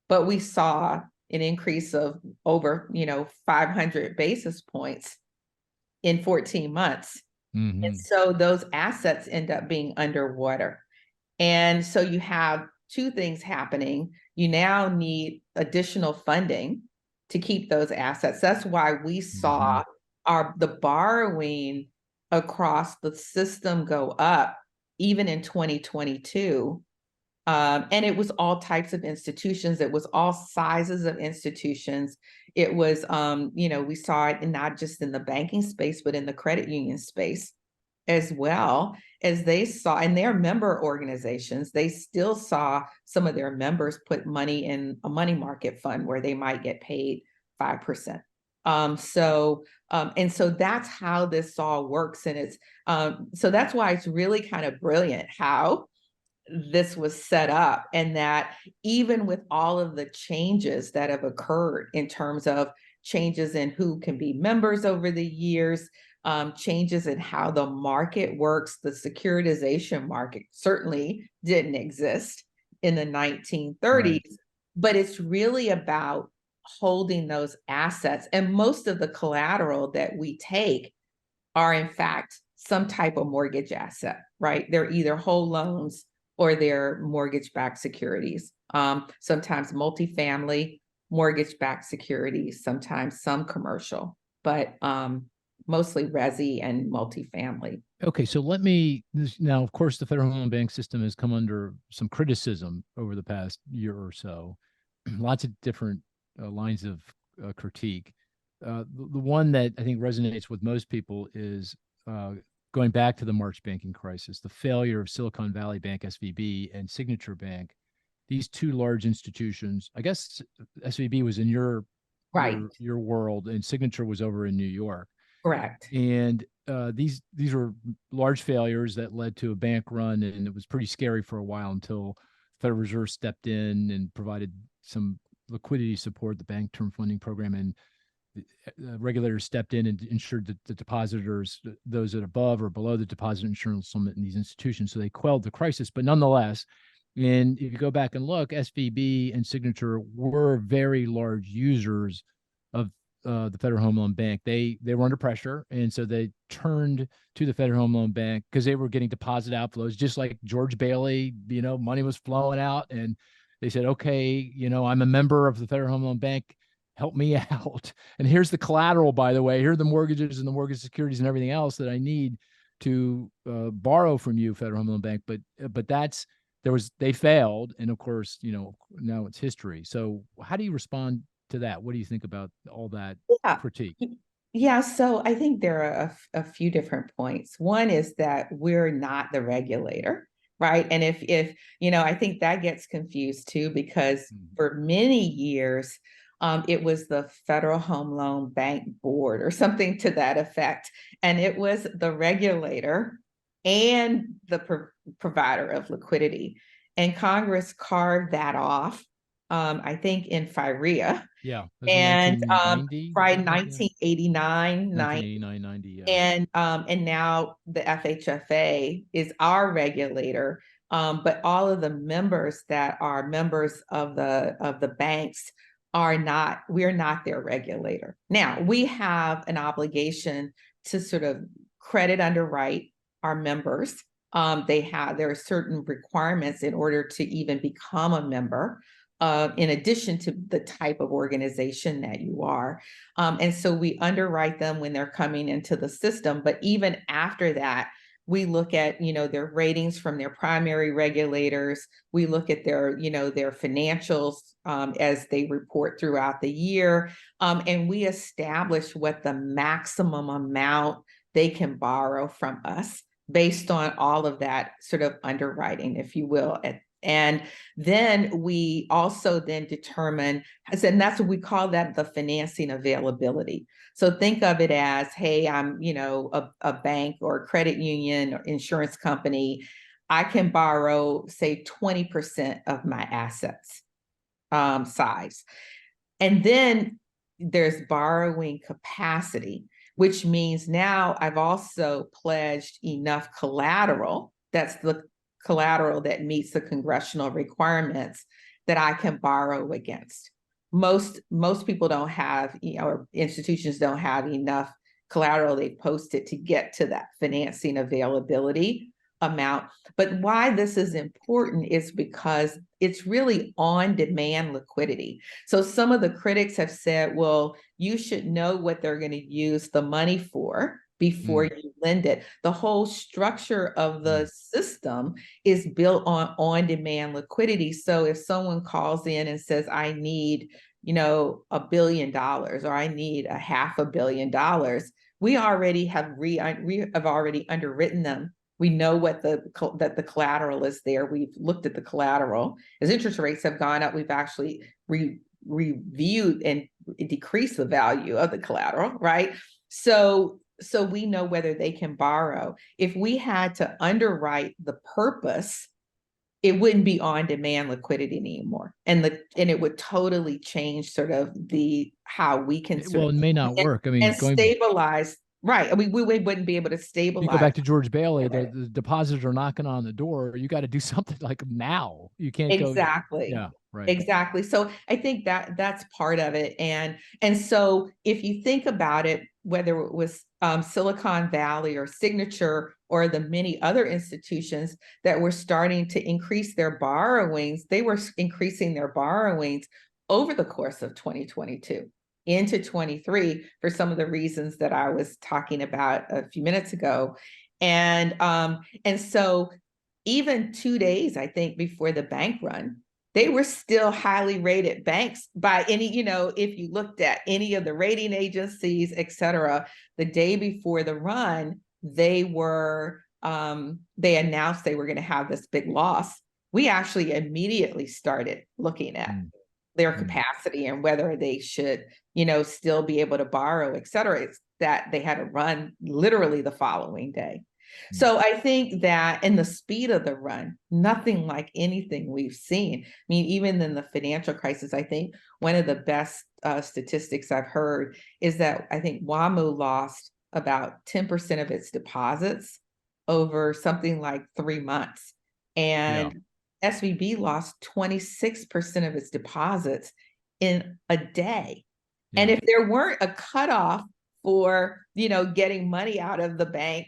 but we saw an increase of over, 500 basis points in 14 months. Mhm. And so those assets end up being underwater. And so you have two things happening. You now need additional funding to keep those assets. That's why we saw the borrowing across the system go up, even in 2022. And it was all types of institutions. It was all sizes of institutions. It was, we saw it not just in the banking space, but in the credit union space as well, as they saw in their member organizations. They still saw some of their members put money in a money market fund where they might get paid 5%. And so that's how this all works. And it's so that's why it's really kind of brilliant how this was set up, and that even with all of the changes that have occurred in terms of changes in who can be members over the years, changes in how the market works, the securitization market certainly didn't exist in the 1930s, right. But it's really about holding those assets. And most of the collateral that we take are in fact some type of mortgage asset, right? They're either whole loans or they're mortgage-backed securities. Sometimes multifamily mortgage-backed securities, sometimes some commercial, but mostly resi and multifamily. Okay, so now, of course, the Federal Home Loan Bank system has come under some criticism over the past year or so. Lots of different lines of critique. The one that I think resonates with most people is going back to the March banking crisis, the failure of Silicon Valley Bank, SVB, and Signature Bank. These two large institutions, I guess SVB was in your world and Signature was over in New York. Correct. And these were large failures that led to a bank run, and it was pretty scary for a while until the Federal Reserve stepped in and provided some liquidity support, the Bank Term Funding Program, and the regulators stepped in and ensured that the depositors, those at above or below the deposit insurance limit in these institutions, so they quelled the crisis. But nonetheless, and if you go back and look, SVB and Signature were very large users of the Federal Home Loan Bank. They were under pressure, and so they turned to the Federal Home Loan Bank because they were getting deposit outflows, just like George Bailey. Money was flowing out, and they said, "Okay, I'm a member of the Federal Home Loan Bank. Help me out. And here's the collateral, by the way. Here are the mortgages and the mortgage securities and everything else that I need to borrow from you, Federal Home Loan Bank." But they failed, and of course, now it's history. So how do you respond to that? What do you think about all that critique? Yeah, so I think there are a few different points. One is that we're not the regulator, right? And if I think that gets confused too, because for many years, it was the Federal Home Loan Bank Board or something to that effect. And it was the regulator and the provider of liquidity. And Congress carved that off, I think in FIREA. Yeah. And 1990, right, 1989, 90. Yeah. And now the FHFA is our regulator. But all of the members that are members of the banks we're not their regulator. Now, we have an obligation to sort of credit underwrite our members. There are certain requirements in order to even become a member, in addition to the type of organization that you are. And so we underwrite them when they're coming into the system. But even after that, we look at, their ratings from their primary regulators. We look at their financials as they report throughout the year. And we establish what the maximum amount they can borrow from us based on all of that sort of underwriting, if you will. And then we also then determine, and that's what we call that, the financing availability. So think of it as, hey, I'm, a bank or a credit union or insurance company. I can borrow, say, 20% of my assets size. And then there's borrowing capacity, which means now I've also pledged enough collateral. That's the collateral that meets the congressional requirements that I can borrow against. Most people don't have, or institutions don't have enough collateral they posted to get to that financing availability amount. But why this is important is because it's really on-demand liquidity. So some of the critics have said, well, you should know what they're going to use the money for before you lend it. The whole structure of the system is built on-demand liquidity. So if someone calls in and says, I need, $1 billion, or I need $500 million, we already have already underwritten them. We know that the collateral is there. We've looked at the collateral. As interest rates have gone up, we've actually reviewed and decreased the value of the collateral, right? So we know whether they can borrow. If we had to underwrite the purpose, it wouldn't be on-demand liquidity anymore, and it would totally change sort of how we can Well, it may not work. I mean, and stabilize. Right. I mean, we wouldn't be able to stabilize. You go back to George Bailey, the depositors are knocking on the door. You got to do something like now. You can't go. Exactly. Yeah, right. Exactly. So I think that's part of it. And so if you think about it, whether it was Silicon Valley or Signature or the many other institutions that were starting to increase their borrowings, they were increasing their borrowings over the course of 2022 into 23 for some of the reasons that I was talking about a few minutes ago. And so even 2 days, I think, before the bank run, they were still highly rated banks by any, if you looked at any of the rating agencies, et cetera. The day before the run, they announced they were going to have this big loss. We actually immediately started looking at their capacity and whether they should, still be able to borrow, et cetera. It's that they had to run literally the following day. So I think that in the speed of the run, nothing like anything we've seen. I mean, even in the financial crisis, I think one of the best statistics I've heard is that I think WAMU lost about 10% of its deposits over something like 3 months. And SVB lost 26% of its deposits in a day. And if there weren't a cutoff for, getting money out of the bank,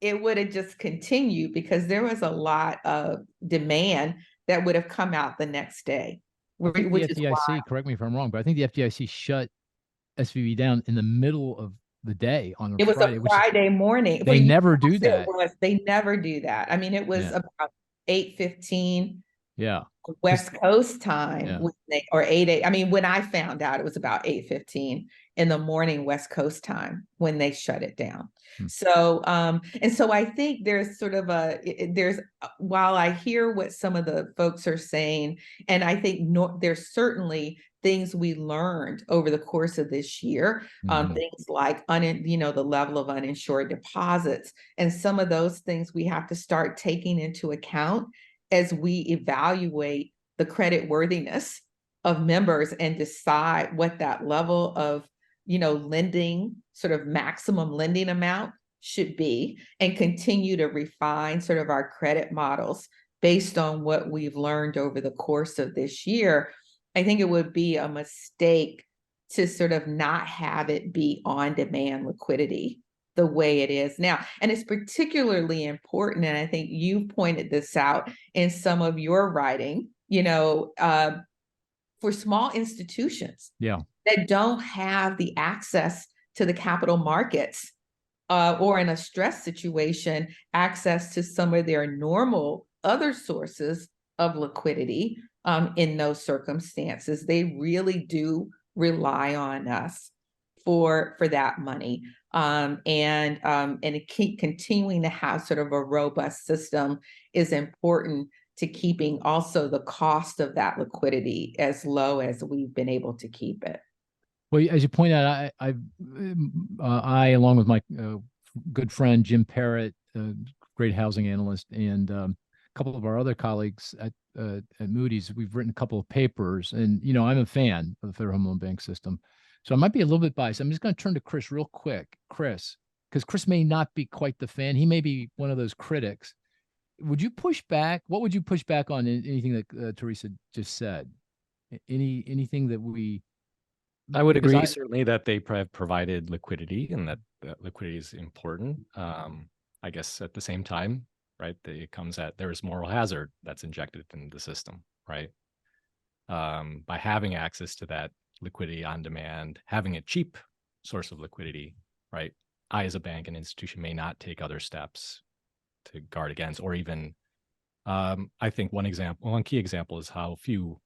it would have just continued because there was a lot of demand that would have come out the next day. Which the FDIC, correct me if I'm wrong, but I think the FDIC shut SVB down in the middle of the day on a Friday. It was a Friday morning. They never do that. They never do that. I mean, it was about 8:15. Yeah. West Coast time, or 8. I mean, when I found out, it was about 8:15 in the morning West Coast time when they shut it down. So, and so I think there's sort of while I hear what some of the folks are saying, and I think there's certainly things we learned over the course of this year, things like the level of uninsured deposits, and some of those things we have to start taking into account as we evaluate the credit worthiness of members and decide what that level of, lending, sort of maximum lending amount should be, and continue to refine sort of our credit models based on what we've learned over the course of this year. I think it would be a mistake to sort of not have it be on-demand liquidity the way it is now. And it's particularly important, and I think you pointed this out in some of your writing, for small institutions that don't have the access to the capital markets, or in a stress situation, access to some of their normal other sources of liquidity. In those circumstances, they really do rely on us for that money. And keep continuing to have sort of a robust system is important to keeping also the cost of that liquidity as low as we've been able to keep it. Well, as you point out, I along with my good friend Jim Parrott, great housing analyst, and a couple of our other colleagues at Moody's, we've written a couple of papers, and I'm a fan of the Federal Home Loan Bank system. So I might be a little bit biased. I'm just going to turn to Chris real quick. Chris, because Chris may not be quite the fan. He may be one of those critics. would you push back? What would you push back on anything that Teresa just said? Anything that I would because agree certainly that they have provided liquidity and that liquidity is important. I guess at the same time, right, there is moral hazard that's injected into the system, right? By having access to that liquidity on demand, having a cheap source of liquidity, right? I, as a bank and institution, may not take other steps to guard against, or even, I think one key example is how few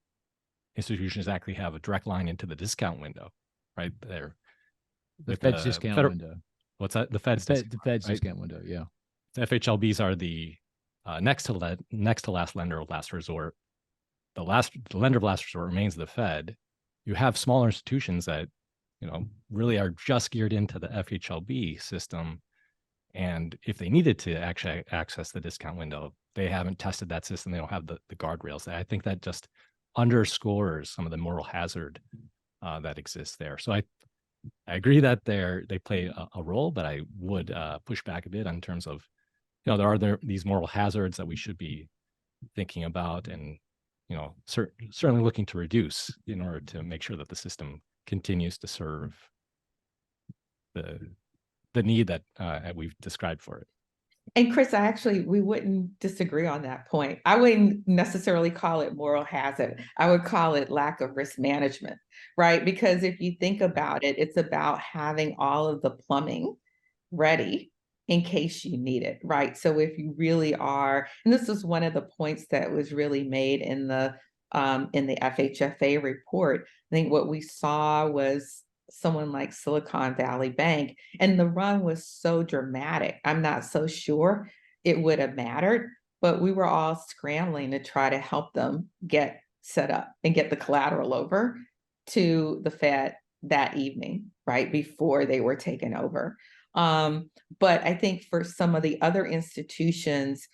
institutions actually have a direct line into the discount window, right? There, the Fed's discount window. What's that? The Fed's the Fed's right? discount window. Yeah. The FHLBs are the next to last lender of last resort. The lender of last resort remains the Fed. You have smaller institutions that, really are just geared into the FHLB system. And if they needed to actually access the discount window, they haven't tested that system. They don't have the guardrails. I think that just underscores some of the moral hazard that exists there. So I agree that they play a role, but I would push back a bit in terms of, there are these moral hazards that we should be thinking about and, certainly looking to reduce in order to make sure that the system continues to serve the need that we've described for it. And Chris, we wouldn't disagree on that point. I wouldn't necessarily call it moral hazard. I would call it lack of risk management, right? Because if you think about it, it's about having all of the plumbing ready in case you need it, right? So if you really are, and this is one of the points that was really made in the FHFA report, I think what we saw was someone like Silicon Valley Bank, and the run was so dramatic. I'm not so sure it would have mattered, but we were all scrambling to try to help them get set up and get the collateral over to the Fed that evening, right before they were taken over. But I think for some of the other institutions,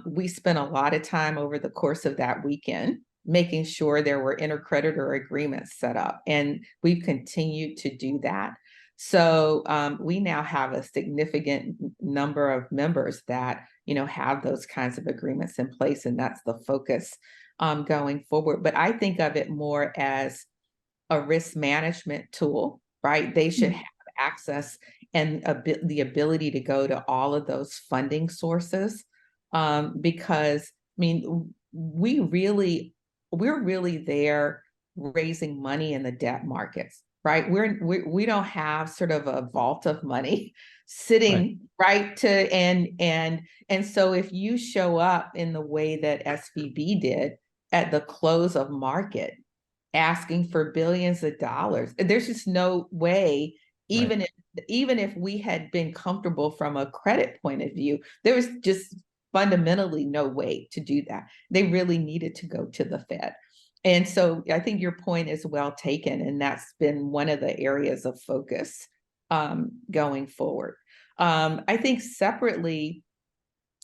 we spent a lot of time over the course of that weekend making sure there were intercreditor agreements set up, and we've continued to do that. So we now have a significant number of members that have those kinds of agreements in place, and that's the focus going forward. But I think of it more as a risk management tool, right? They should have access and the ability to go to all of those funding sources, because we're really there raising money in the debt markets, right? We don't have sort of a vault of money sitting right to and so if you show up in the way that SVB did at the close of market, asking for billions of dollars, there's just no way. Even if we had been comfortable from a credit point of view, there was just fundamentally no way to do that. They really needed to go to the Fed. And so I think your point is well taken, and that's been one of the areas of focus going forward. I think separately,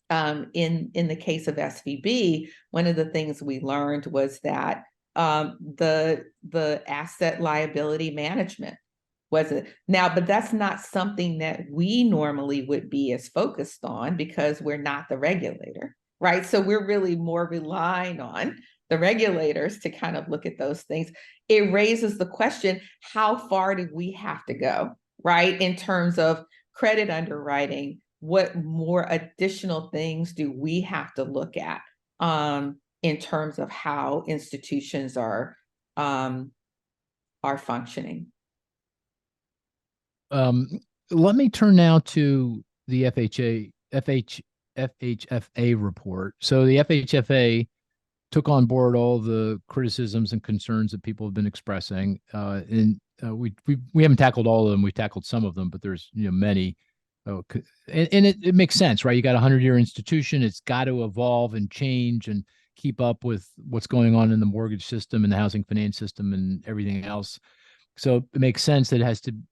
in the case of SVB, one of the things we learned was that the asset liability management wasn't now, but that's not something that we normally would be as focused on because we're not the regulator, right? So we're really more relying on the regulators to kind of look at those things. It raises the question, how far do we have to go, right? In terms of credit underwriting, what more additional things do we have to look at in terms of how institutions are functioning? Let me turn now to the FHFA report. So the FHFA took on board all the criticisms and concerns that people have been expressing. And we haven't tackled all of them. We've tackled some of them, but there's many. And it makes sense, right? You got a 100-year institution. It's got to evolve and change and keep up with what's going on in the mortgage system and the housing finance system and everything else. So it makes sense that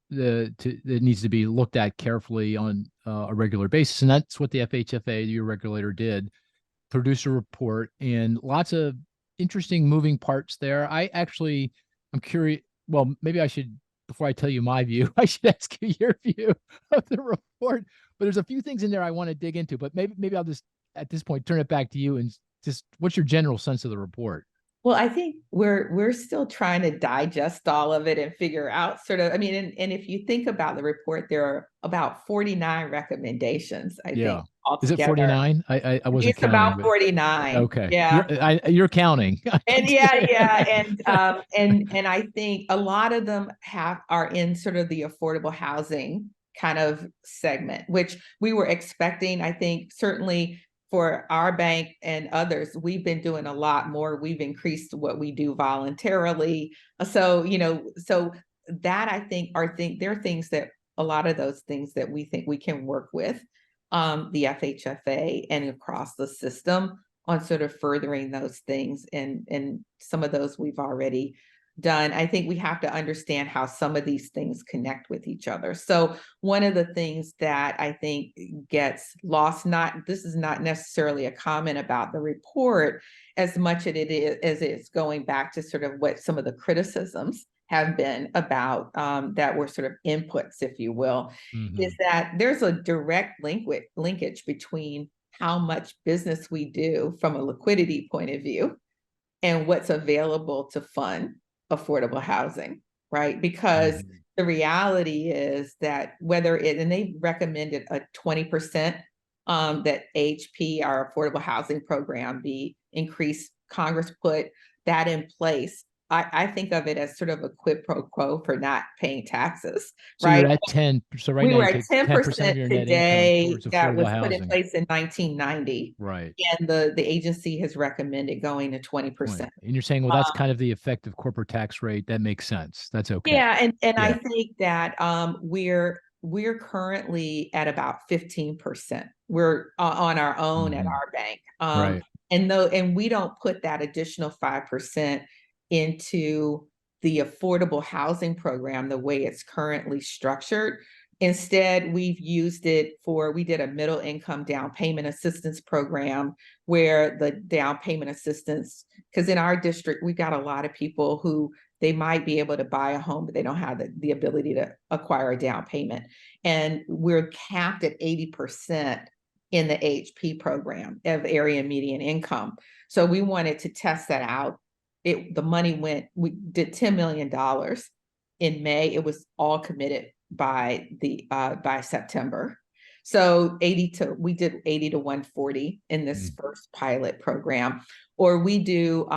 it needs to be looked at carefully on a regular basis. And that's what the FHFA, your regulator, did. Produce a report, and lots of interesting moving parts there. I'm curious. Well, maybe I should, before I tell you my view, I should ask you your view of the report. But there's a few things in there I want to dig into, but maybe I'll just at this point turn it back to you and just what's your general sense of the report? Well, I think we're still trying to digest all of it and figure out sort of, I mean, and if you think about the report, there are about 49 recommendations, I think, Is it altogether. 49? I wasn't It's counting. about 49. Okay. Yeah. You're counting. And yeah. And I think a lot of them are in sort of the affordable housing kind of segment, which we were expecting. I think certainly for our bank and others, we've been doing a lot more. We've increased what we do voluntarily. So, so that I think there are things that a lot of those things that we think we can work with the FHFA and across the system on sort of furthering those things. And some of those we've already done. I think we have to understand how some of these things connect with each other. So one of the things that I think gets lost, this is not necessarily a comment about the report as much as it's going back to sort of what some of the criticisms have been about that were sort of inputs, if you will, is that there's a direct linkage between how much business we do from a liquidity point of view and what's available to fund affordable housing, right? Because the reality is that and they recommended a 20% that HP, our affordable housing program, be increased. Congress put that in place. I think of it as sort of a quid pro quo for not paying taxes, right? You're at 10. So right we now were at 10% of your net today income towards that was affordable put in housing. place in 1990. Right. And the agency has recommended going to 20%. And you're saying, well, that's kind of the effective corporate tax rate. That makes sense. That's okay. Yeah, and I think that we're currently at about 15%. We're on our own at our bank. Right. And we don't put that additional 5% into the affordable housing program the way it's currently structured. Instead, we've used it we did a middle income down payment assistance program where the down payment assistance, because in our district, we've got a lot of people who they might be able to buy a home, but they don't have the ability to acquire a down payment. And we're capped at 80% in the HP program of area median income. So we wanted to test that out. The money we did $10 million in May. It was all committed by September. So we did 80 to 140 in this first pilot program. Or we do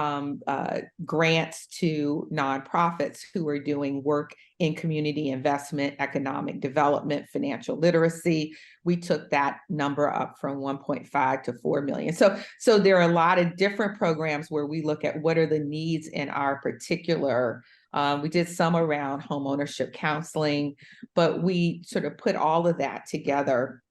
grants to nonprofits who are doing work in community investment, economic development, financial literacy. We took that number up from 1.5 to 4 million. So there are a lot of different programs where we look at what are the needs in our particular. We did some around homeownership counseling, but we sort of put all of that together.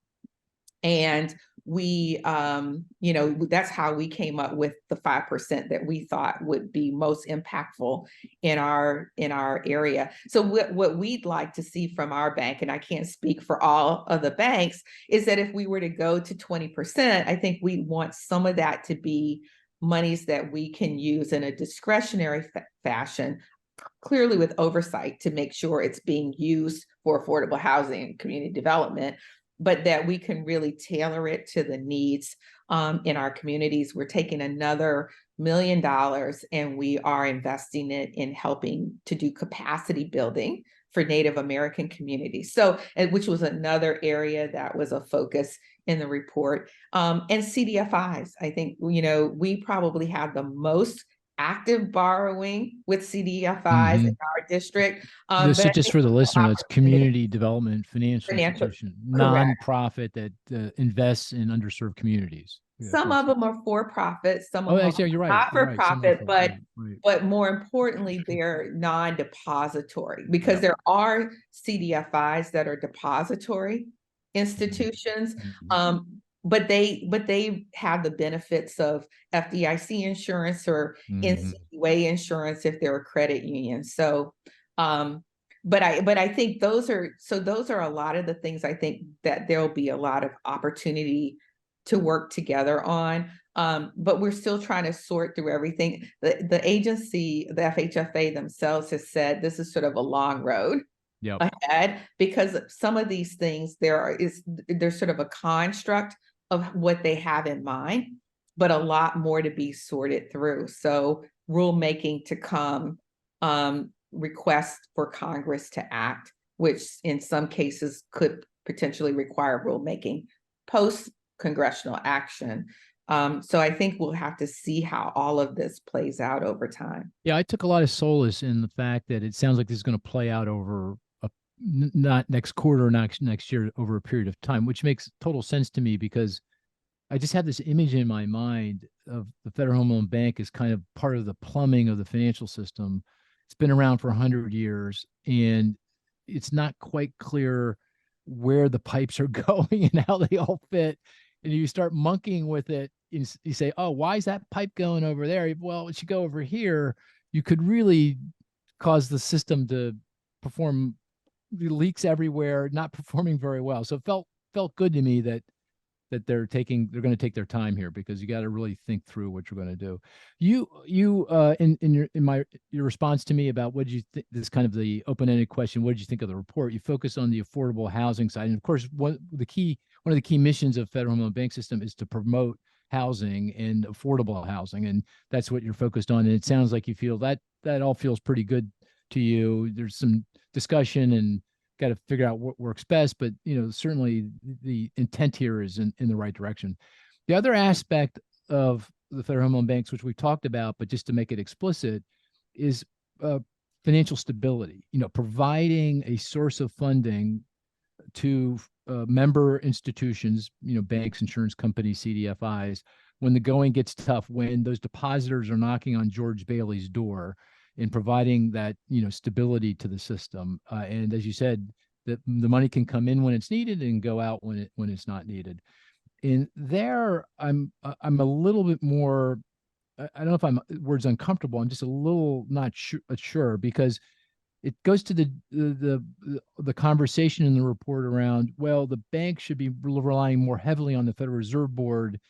And we, that's how we came up with the 5% that we thought would be most impactful in our area. So what we'd like to see from our bank, and I can't speak for all of the banks, is that if we were to go to 20%, I think we want some of that to be monies that we can use in a discretionary fashion, clearly with oversight to make sure it's being used for affordable housing and community development, but that we can really tailor it to the needs in our communities. We're taking another $1 million and we are investing it in helping to do capacity building for Native American communities. So, which was another area that was a focus in the report. And CDFIs, I think, we probably have the most active borrowing with CDFIs in our district. Just for the listener, it's community development financial institution, nonprofit that invests in underserved communities. Some of them are for profit, some of them you're right. not for profit, but more importantly, they're non-depository because there are CDFIs that are depository institutions. But they have the benefits of FDIC insurance or NCUA insurance if they're a credit union. So, but I think those are a lot of the things I think that there'll be a lot of opportunity to work together on. But we're still trying to sort through everything. The agency, the FHFA themselves has said this is sort of a long road ahead, because some of these things there's sort of a construct of what they have in mind, but a lot more to be sorted through. So rulemaking to come, requests for Congress to act, which in some cases could potentially require rulemaking post congressional action. So I think we'll have to see how all of this plays out over time. Yeah, I took a lot of solace in the fact that it sounds like this is going to play out over not next quarter, next year, over a period of time, which makes total sense to me, because I just have this image in my mind of the Federal Home Loan Bank as kind of part of the plumbing of the financial system. It's been around for 100 years, and it's not quite clear where the pipes are going and how they all fit. And you start monkeying with it, and you say, oh, why is that pipe going over there? Well, it should go over here. You could really cause the system to perform leaks everywhere, not performing very well. So it felt good to me that they're going to take their time here, because you got to really think through what you're going to do. You in your response to me about what did you think, this kind of the open-ended question, what did you think of the report? You focus on the affordable housing side, and of course, one of the key missions of Federal Home Loan Bank System is to promote housing and affordable housing, and that's what you're focused on. And it sounds like you feel that all feels pretty good to you. There's some discussion and got to figure out what works best, but certainly the intent here is in the right direction. The other aspect of the Federal Home Loan Banks, which we talked about, but just to make it explicit, is financial stability. Providing a source of funding to member institutions, banks, insurance companies, CDFIs, when the going gets tough, when those depositors are knocking on George Bailey's door, in providing that stability to the system. And as you said, that the money can come in when it's needed and go out when it's not needed. And there, I'm a little bit more. I don't know if I'm words uncomfortable. I'm just a little not sure, because it goes to the conversation in the report around, well, the bank should be relying more heavily on the Federal Reserve Board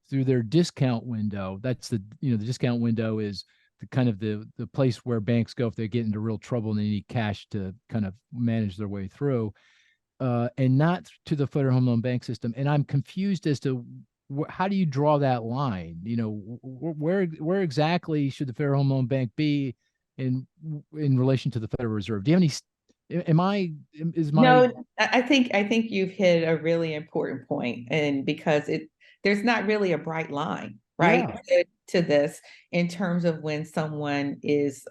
through their discount window. That's the discount window is the kind of the place where banks go if they get into real trouble and they need cash to kind of manage their way through, and not to the Federal Home Loan Bank System. And I'm confused as to how do you draw that line? Where exactly should the Federal Home Loan Bank be in relation to the Federal Reserve? Do you have any? No, I think you've hit a really important point, and because there's not really a bright line, right? Yeah. To this, in terms of when someone is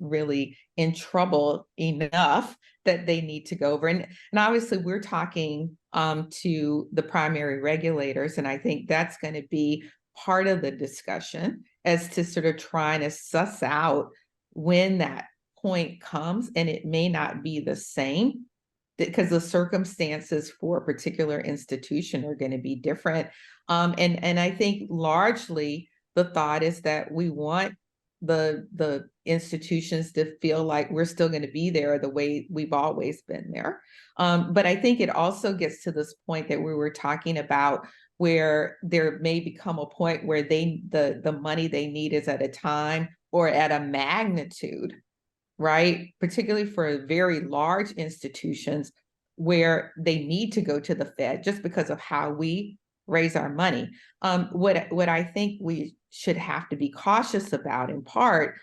really in trouble enough that they need to go over. And obviously we're talking to the primary regulators, and I think that's going to be part of the discussion as to sort of trying to suss out when that point comes. And it may not be the same, because the circumstances for a particular institution are going to be different. And I think largely the thought is that we want the institutions to feel like we're still going to be there the way we've always been there. But I think it also gets to this point that we were talking about, where there may become a point where the money they need is at a time or at a magnitude, right? Particularly for very large institutions, where they need to go to the Fed just because of how we raise our money. What I think we should have to be cautious about, in part,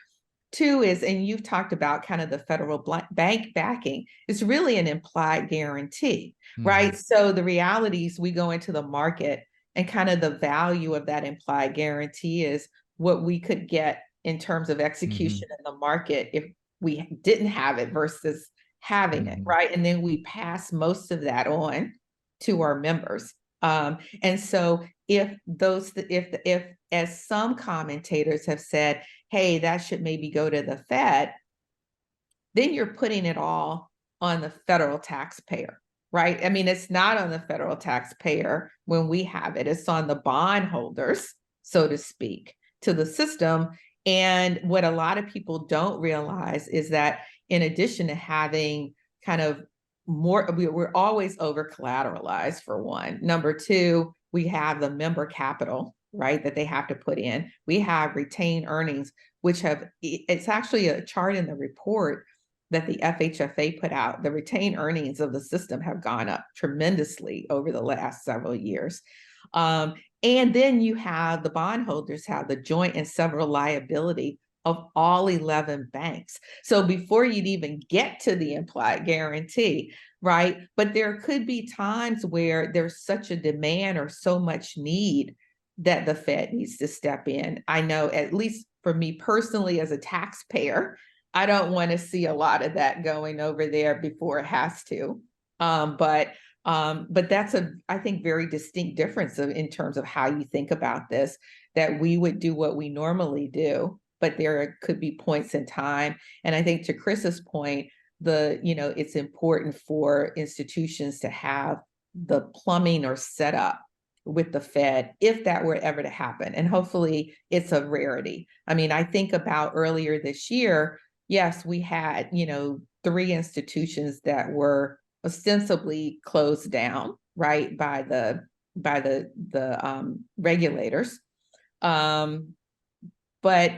too, is, and you've talked about kind of the federal bank backing, it's really an implied guarantee, right? So the reality is we go into the market, and kind of the value of that implied guarantee is what we could get in terms of execution in the market if we didn't have it versus having it, right? And then we pass most of that on to our members. And so if as some commentators have said, hey, that should maybe go to the Fed, then you're putting it all on the federal taxpayer, right? I mean, it's not on the federal taxpayer when we have it. It's on the bondholders, so to speak, to the system. And what a lot of people don't realize is that in addition to having kind of more, we're always over collateralized, for one. Number two, we have the member capital, right, that they have to put in. We have retained earnings, which it's actually a chart in the report that the FHFA put out, the retained earnings of the system have gone up tremendously over the last several years. And then you have the bondholders have the joint and several liability of all 11 banks. So before you'd even get to the implied guarantee, right? But there could be times where there's such a demand or so much need that the Fed needs to step in. I know, at least for me personally, as a taxpayer, I don't want to see a lot of that going over there before it has to. But that's I think, very distinct difference in terms of how you think about this, that we would do what we normally do, but there could be points in time. And I think to Chris's point, it's important for institutions to have the plumbing or setup with the Fed if that were ever to happen. And hopefully it's a rarity. I mean, I think about earlier this year, yes, we had, 3 institutions that were ostensibly closed down, right, by the regulators. But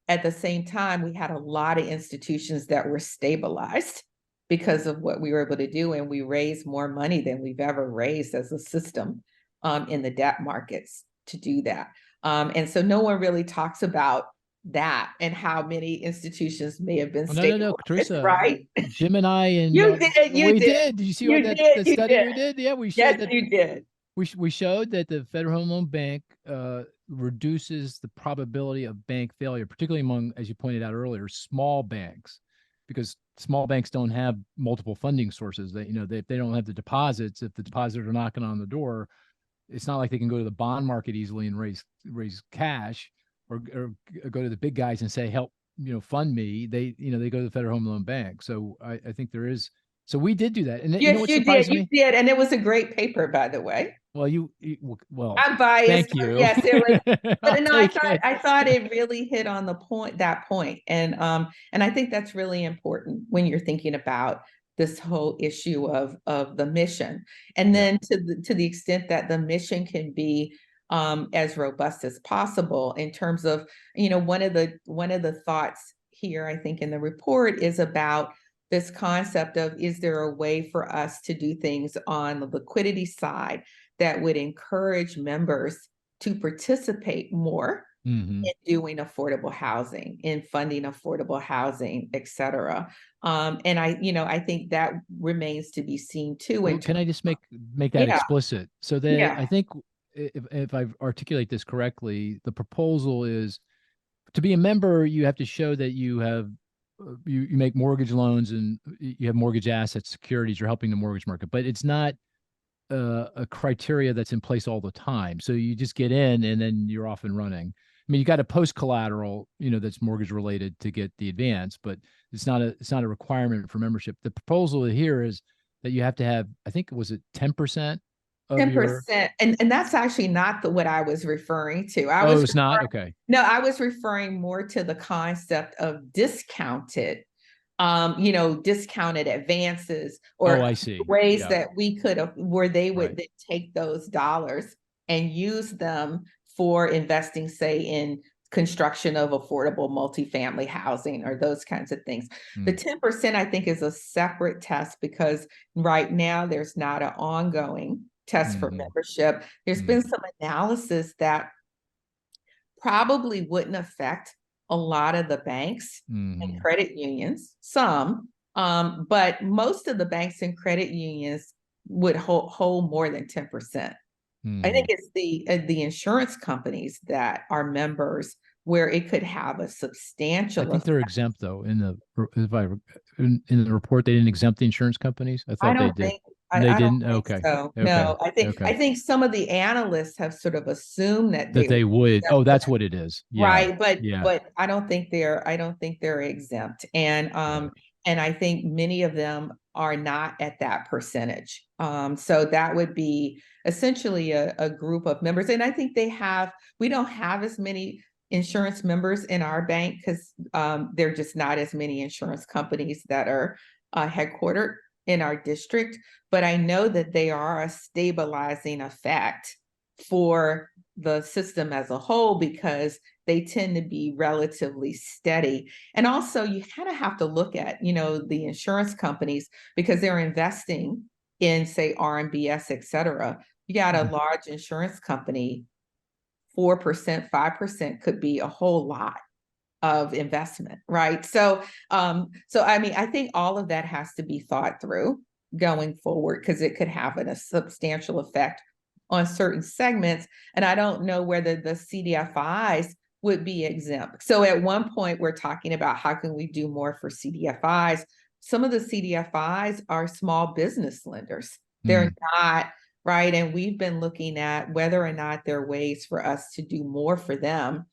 at the same time, we had a lot of institutions that were stabilized because of what we were able to do, and we raised more money than we've ever raised as a system in the debt markets to do that. And so no one really talks about that and how many institutions may have been stabilized. No, Teresa, right? Jim and I and you did. Did you see what that study we did? Yeah, we showed yes, that you did. We showed that the Federal Home Loan Bank reduces the probability of bank failure, particularly among, as you pointed out earlier, small banks, because small banks don't have multiple funding sources. They don't have the deposits. If the depositors are knocking on the door, it's not like they can go to the bond market easily and raise cash, or go to the big guys and say, help, fund me. They go to the Federal Home Loan Bank. So I think there is. So we did do that. And yes, you did. And it was a great paper, by the way. Well, I'm biased. Thank you. Yes, it was. But no, I thought it really hit on that point. And I think that's really important when you're thinking about this whole issue of the mission. And then to the extent that the mission can be as robust as possible in terms of, one of the thoughts here, I think, in the report is about this concept of, is there a way for us to do things on the liquidity side that would encourage members to participate more in doing affordable housing, in funding affordable housing, et cetera. And I think that remains to be seen too. Well, can I just make that explicit? So that I think, if I articulate this correctly, the proposal is, to be a member, you have to show that you have you make mortgage loans and you have mortgage assets, securities, you're helping the mortgage market, but it's not a criteria that's in place all the time. So you just get in and then you're off and running. I mean, you got to post collateral, that's mortgage related to get the advance, but it's not a requirement for membership. The proposal here is that you have to have, I think, was it 10%? 10%, and that's actually not what I was referring to. It's not? Okay. No, I was referring more to the concept of discounted advances, or I see. ways that we could have, where they would then take those dollars and use them for investing, say, in construction of affordable multifamily housing or those kinds of things. The 10%, I think, is a separate test, because right now there's not an ongoing test for membership. There's been some analysis that probably wouldn't affect a lot of the banks and credit unions, some, but most of the banks and credit unions would hold more than 10%. I think it's the insurance companies that are members where it could have a substantial. I think they're exempt, though. In the report, they didn't exempt the insurance companies. I thought they did. They didn't. Okay. So. No, I think some of the analysts have sort of assumed that they would. Oh, that's what it is. Yeah. Right, but I don't think they're exempt, and I think many of them are not at that percentage. So that would be essentially a group of members, and I think we don't have as many insurance members in our bank because there are just not as many insurance companies that are headquartered in our district, but I know that they are a stabilizing effect for the system as a whole because they tend to be relatively steady. And also you kind of have to look at, you know, the insurance companies because they're investing in, say, RMBS, et cetera. You got a large insurance company, 4%, 5% could be a whole lot of investment, right? So I mean, I think all of that has to be thought through going forward because it could have a substantial effect on certain segments. And I don't know whether the CDFIs would be exempt. So at one point we're talking about how can we do more for CDFIs. Some of the CDFIs are small business lenders. They're not, right? And we've been looking at whether or not there are ways for us to do more for them.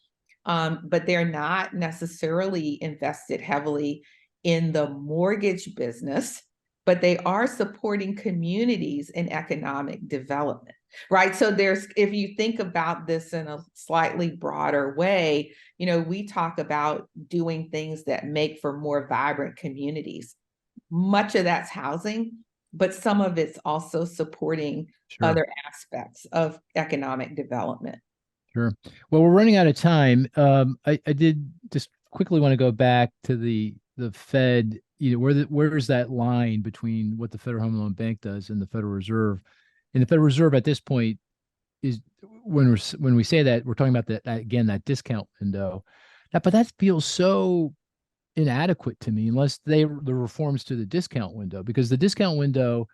But they're not necessarily invested heavily in the mortgage business, but they are supporting communities in economic development, right? So there's, if you think about this in a slightly broader way, you know, we talk about doing things that make for more vibrant communities. Much of that's housing, but some of it's also supporting other aspects of economic development. Sure. Well, we're running out of time. I did just quickly want to go back to the Fed. You know, where is that line between what the Federal Home Loan Bank does and the Federal Reserve? And the Federal Reserve at this point is when we say that, we're talking about that again, that discount window. But that feels so inadequate to me unless the reforms to the discount window, because the discount window,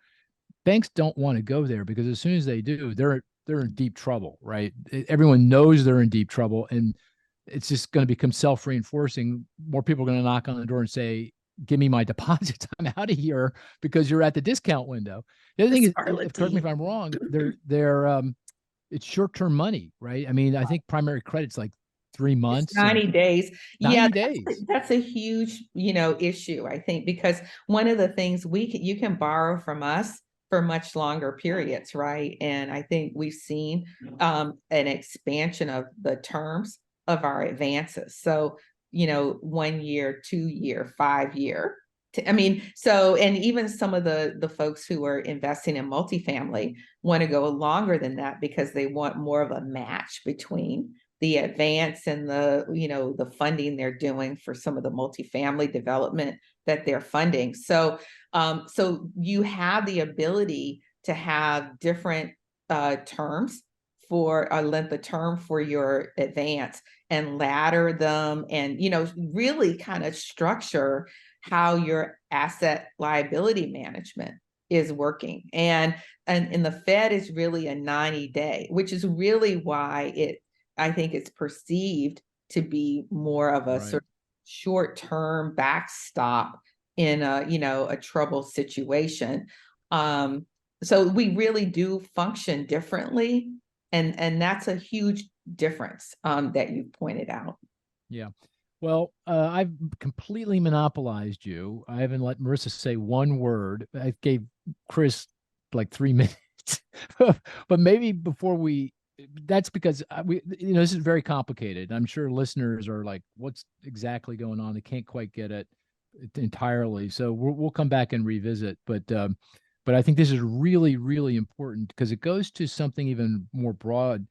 banks don't want to go there because as soon as they do, they're in deep trouble, right? Everyone knows they're in deep trouble, and it's just going to become self-reinforcing. More people are going to knock on the door and say, give me my deposits. I'm out of here because you're at the discount window. The other thing is, correct me if I'm wrong, it's short-term money, right? I mean, I think primary credit's like 3 months. It's 90 days. 90 days. That's a huge, you know, issue, I think, because one of the things you can borrow from us for much longer periods, right? And I think we've seen an expansion of the terms of our advances. So, you know, 1 year, 2 year, 5 year. I mean, so, and even some of the folks who are investing in multifamily want to go longer than that because they want more of a match between the advance and the, you know, the funding they're doing for some of the multifamily development that they're funding. So, so you have the ability to have different terms for a length of term for your advance and ladder them and, you know, really kind of structure how your asset liability management is working. And the Fed is really a 90-day, which is really why I think it's perceived to be more of a sort of short-term backstop in a, you know, a troubled situation. So we really do function differently. And that's a huge difference that you pointed out. Yeah. Well, I've completely monopolized you. I haven't let Marissa say one word. I gave Chris like 3 minutes, but maybe before that's because you know, this is very complicated. I'm sure listeners are like, what's exactly going on? They can't quite get it entirely. So we'll come back and revisit, but I think this is really, really important because it goes to something even more broad,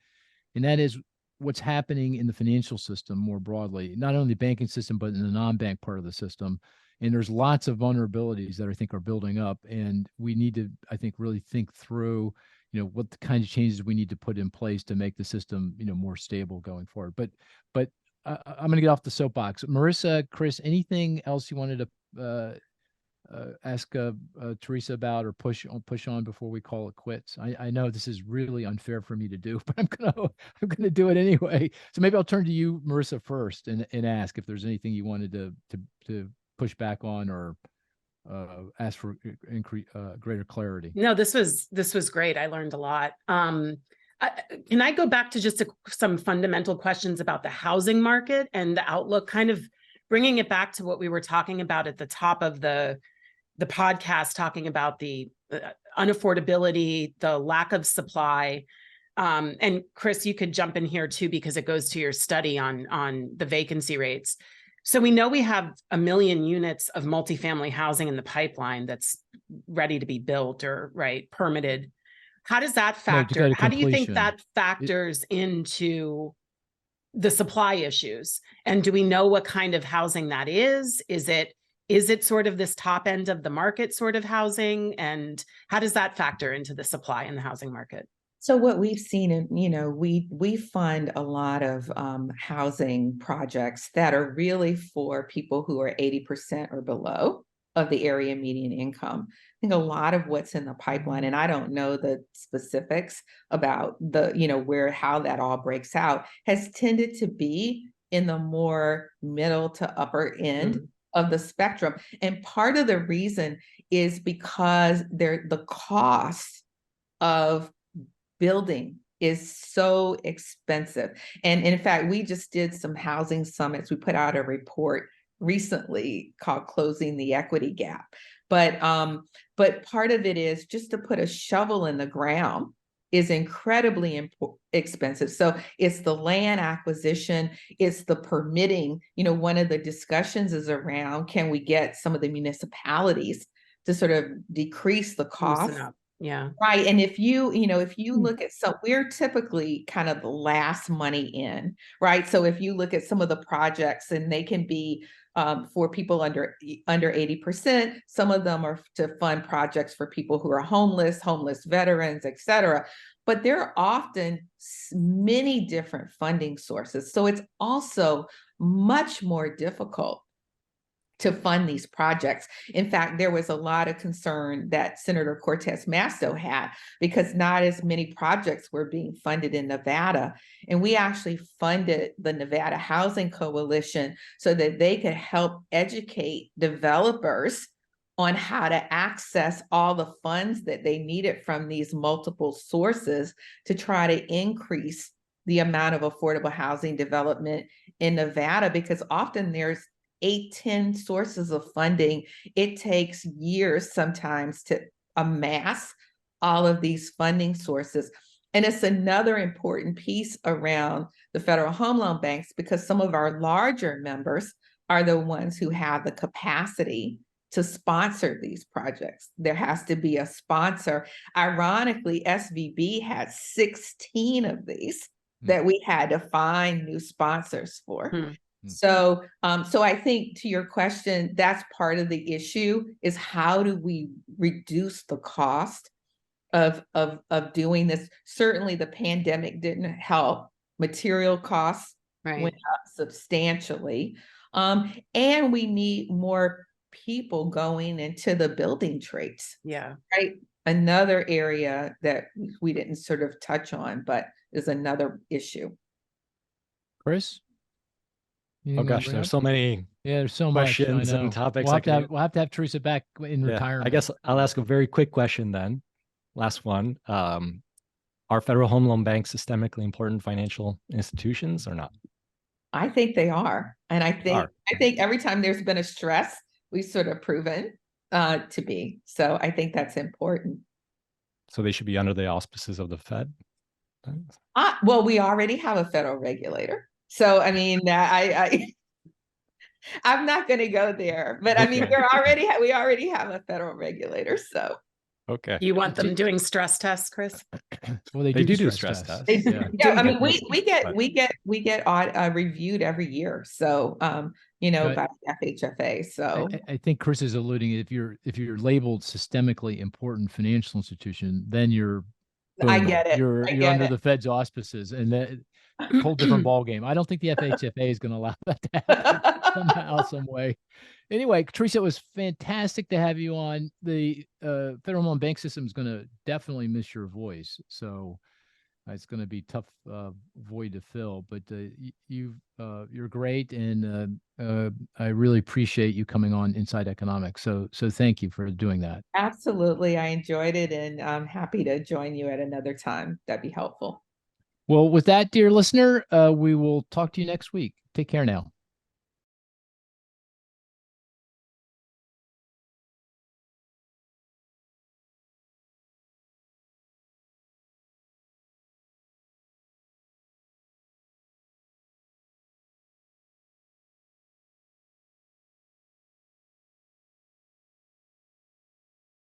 and that is what's happening in the financial system more broadly, not only the banking system, but in the non-bank part of the system. And there's lots of vulnerabilities that I think are building up, and we need to, I think, really think through, you know, what the kinds of changes we need to put in place to make the system, you know, more stable going forward. But I'm going to get off the soapbox. Marissa, Chris, anything else you wanted to ask Teresa about or push on before we call it quits? I know this is really unfair for me to do, but I'm gonna do it anyway. So maybe I'll turn to you, Marissa, first, and ask if there's anything you wanted to push back on or ask for greater clarity. No, this was great. I learned a lot. Can I go back to just some fundamental questions about the housing market and the outlook, kind of bringing it back to what we were talking about at the top of the podcast, talking about the unaffordability, the lack of supply. And Chris, you could jump in here too, because it goes to your study on the vacancy rates. So we know we have 1 million units of multifamily housing in the pipeline that's ready to be built or permitted. How does that No, to go factor? to How do you think completion. that factors into the supply issues? And do we know what kind of housing that is? Is it sort of this top end of the market sort of housing? And how does that factor into the supply in the housing market? So what we've seen, and we fund a lot of housing projects that are really for people who are 80% or below of the area median income. I think a lot of what's in the pipeline, and I don't know the specifics about how that all breaks out, has tended to be in the more middle to upper end of the spectrum. And part of the reason is because the cost of building is so expensive. And in fact, we just did some housing summits. We put out a report recently called Closing the Equity Gap. But part of it is just to put a shovel in the ground is incredibly expensive. So it's the land acquisition, it's the permitting. One of the discussions is around, can we get some of the municipalities to sort of decrease the cost? Yeah. Right. And if you look at, so we're typically kind of the last money in, right? So if you look at some of the projects, and they can be for people under 80%, some of them are to fund projects for people who are homeless veterans, et cetera. But there are often many different funding sources. So it's also much more difficult to fund these projects. In fact, there was a lot of concern that Senator Cortez Masto had, because not as many projects were being funded in Nevada. And we actually funded the Nevada Housing Coalition so that they could help educate developers on how to access all the funds that they needed from these multiple sources to try to increase the amount of affordable housing development in Nevada, because often there's 8-10 sources of funding. It takes years sometimes to amass all of these funding sources. And it's another important piece around the federal home loan banks, because some of our larger members are the ones who have the capacity to sponsor these projects. There has to be a sponsor. Ironically, SVB had 16 of these that we had to find new sponsors for. So I think, to your question, that's part of the issue, is how do we reduce the cost of doing this? Certainly the pandemic didn't help. Material costs went up substantially. And we need more people going into the building trades. Yeah. Right. Another area that we didn't sort of touch on, but is another issue. Chris? Oh gosh, there's so many there's so questions much, and topics. We'll have to have Teresa back in retirement. I guess I'll ask a very quick question then. Last one. Are federal home loan banks systemically important financial institutions or not? I think they are. And I think every time there's been a stress, we've sort of proven to be. So I think that's important. So they should be under the auspices of the Fed? Well, we already have a federal regulator. So, I mean, I'm not going to go there, but I mean, we already have a federal regulator. So, okay. You want them doing stress tests, Chris? Well, they do stress tests. I mean, we get reviewed every year. So, by the FHFA. So I think Chris is alluding, if you're labeled systemically important financial institution, then you're boom, I get it. You're under the Fed's auspices, and that whole different ball game. I don't think the FHFA is going to allow that to happen somehow, some way. Anyway, Teresa, it was fantastic to have you on. The federal home loan bank system is going to definitely miss your voice, so it's going to be tough void to fill. But you're great, and I really appreciate you coming on Inside Economics. So thank you for doing that. Absolutely, I enjoyed it, and I'm happy to join you at another time. That'd be helpful. Well, with that, dear listener, we will talk to you next week. Take care now.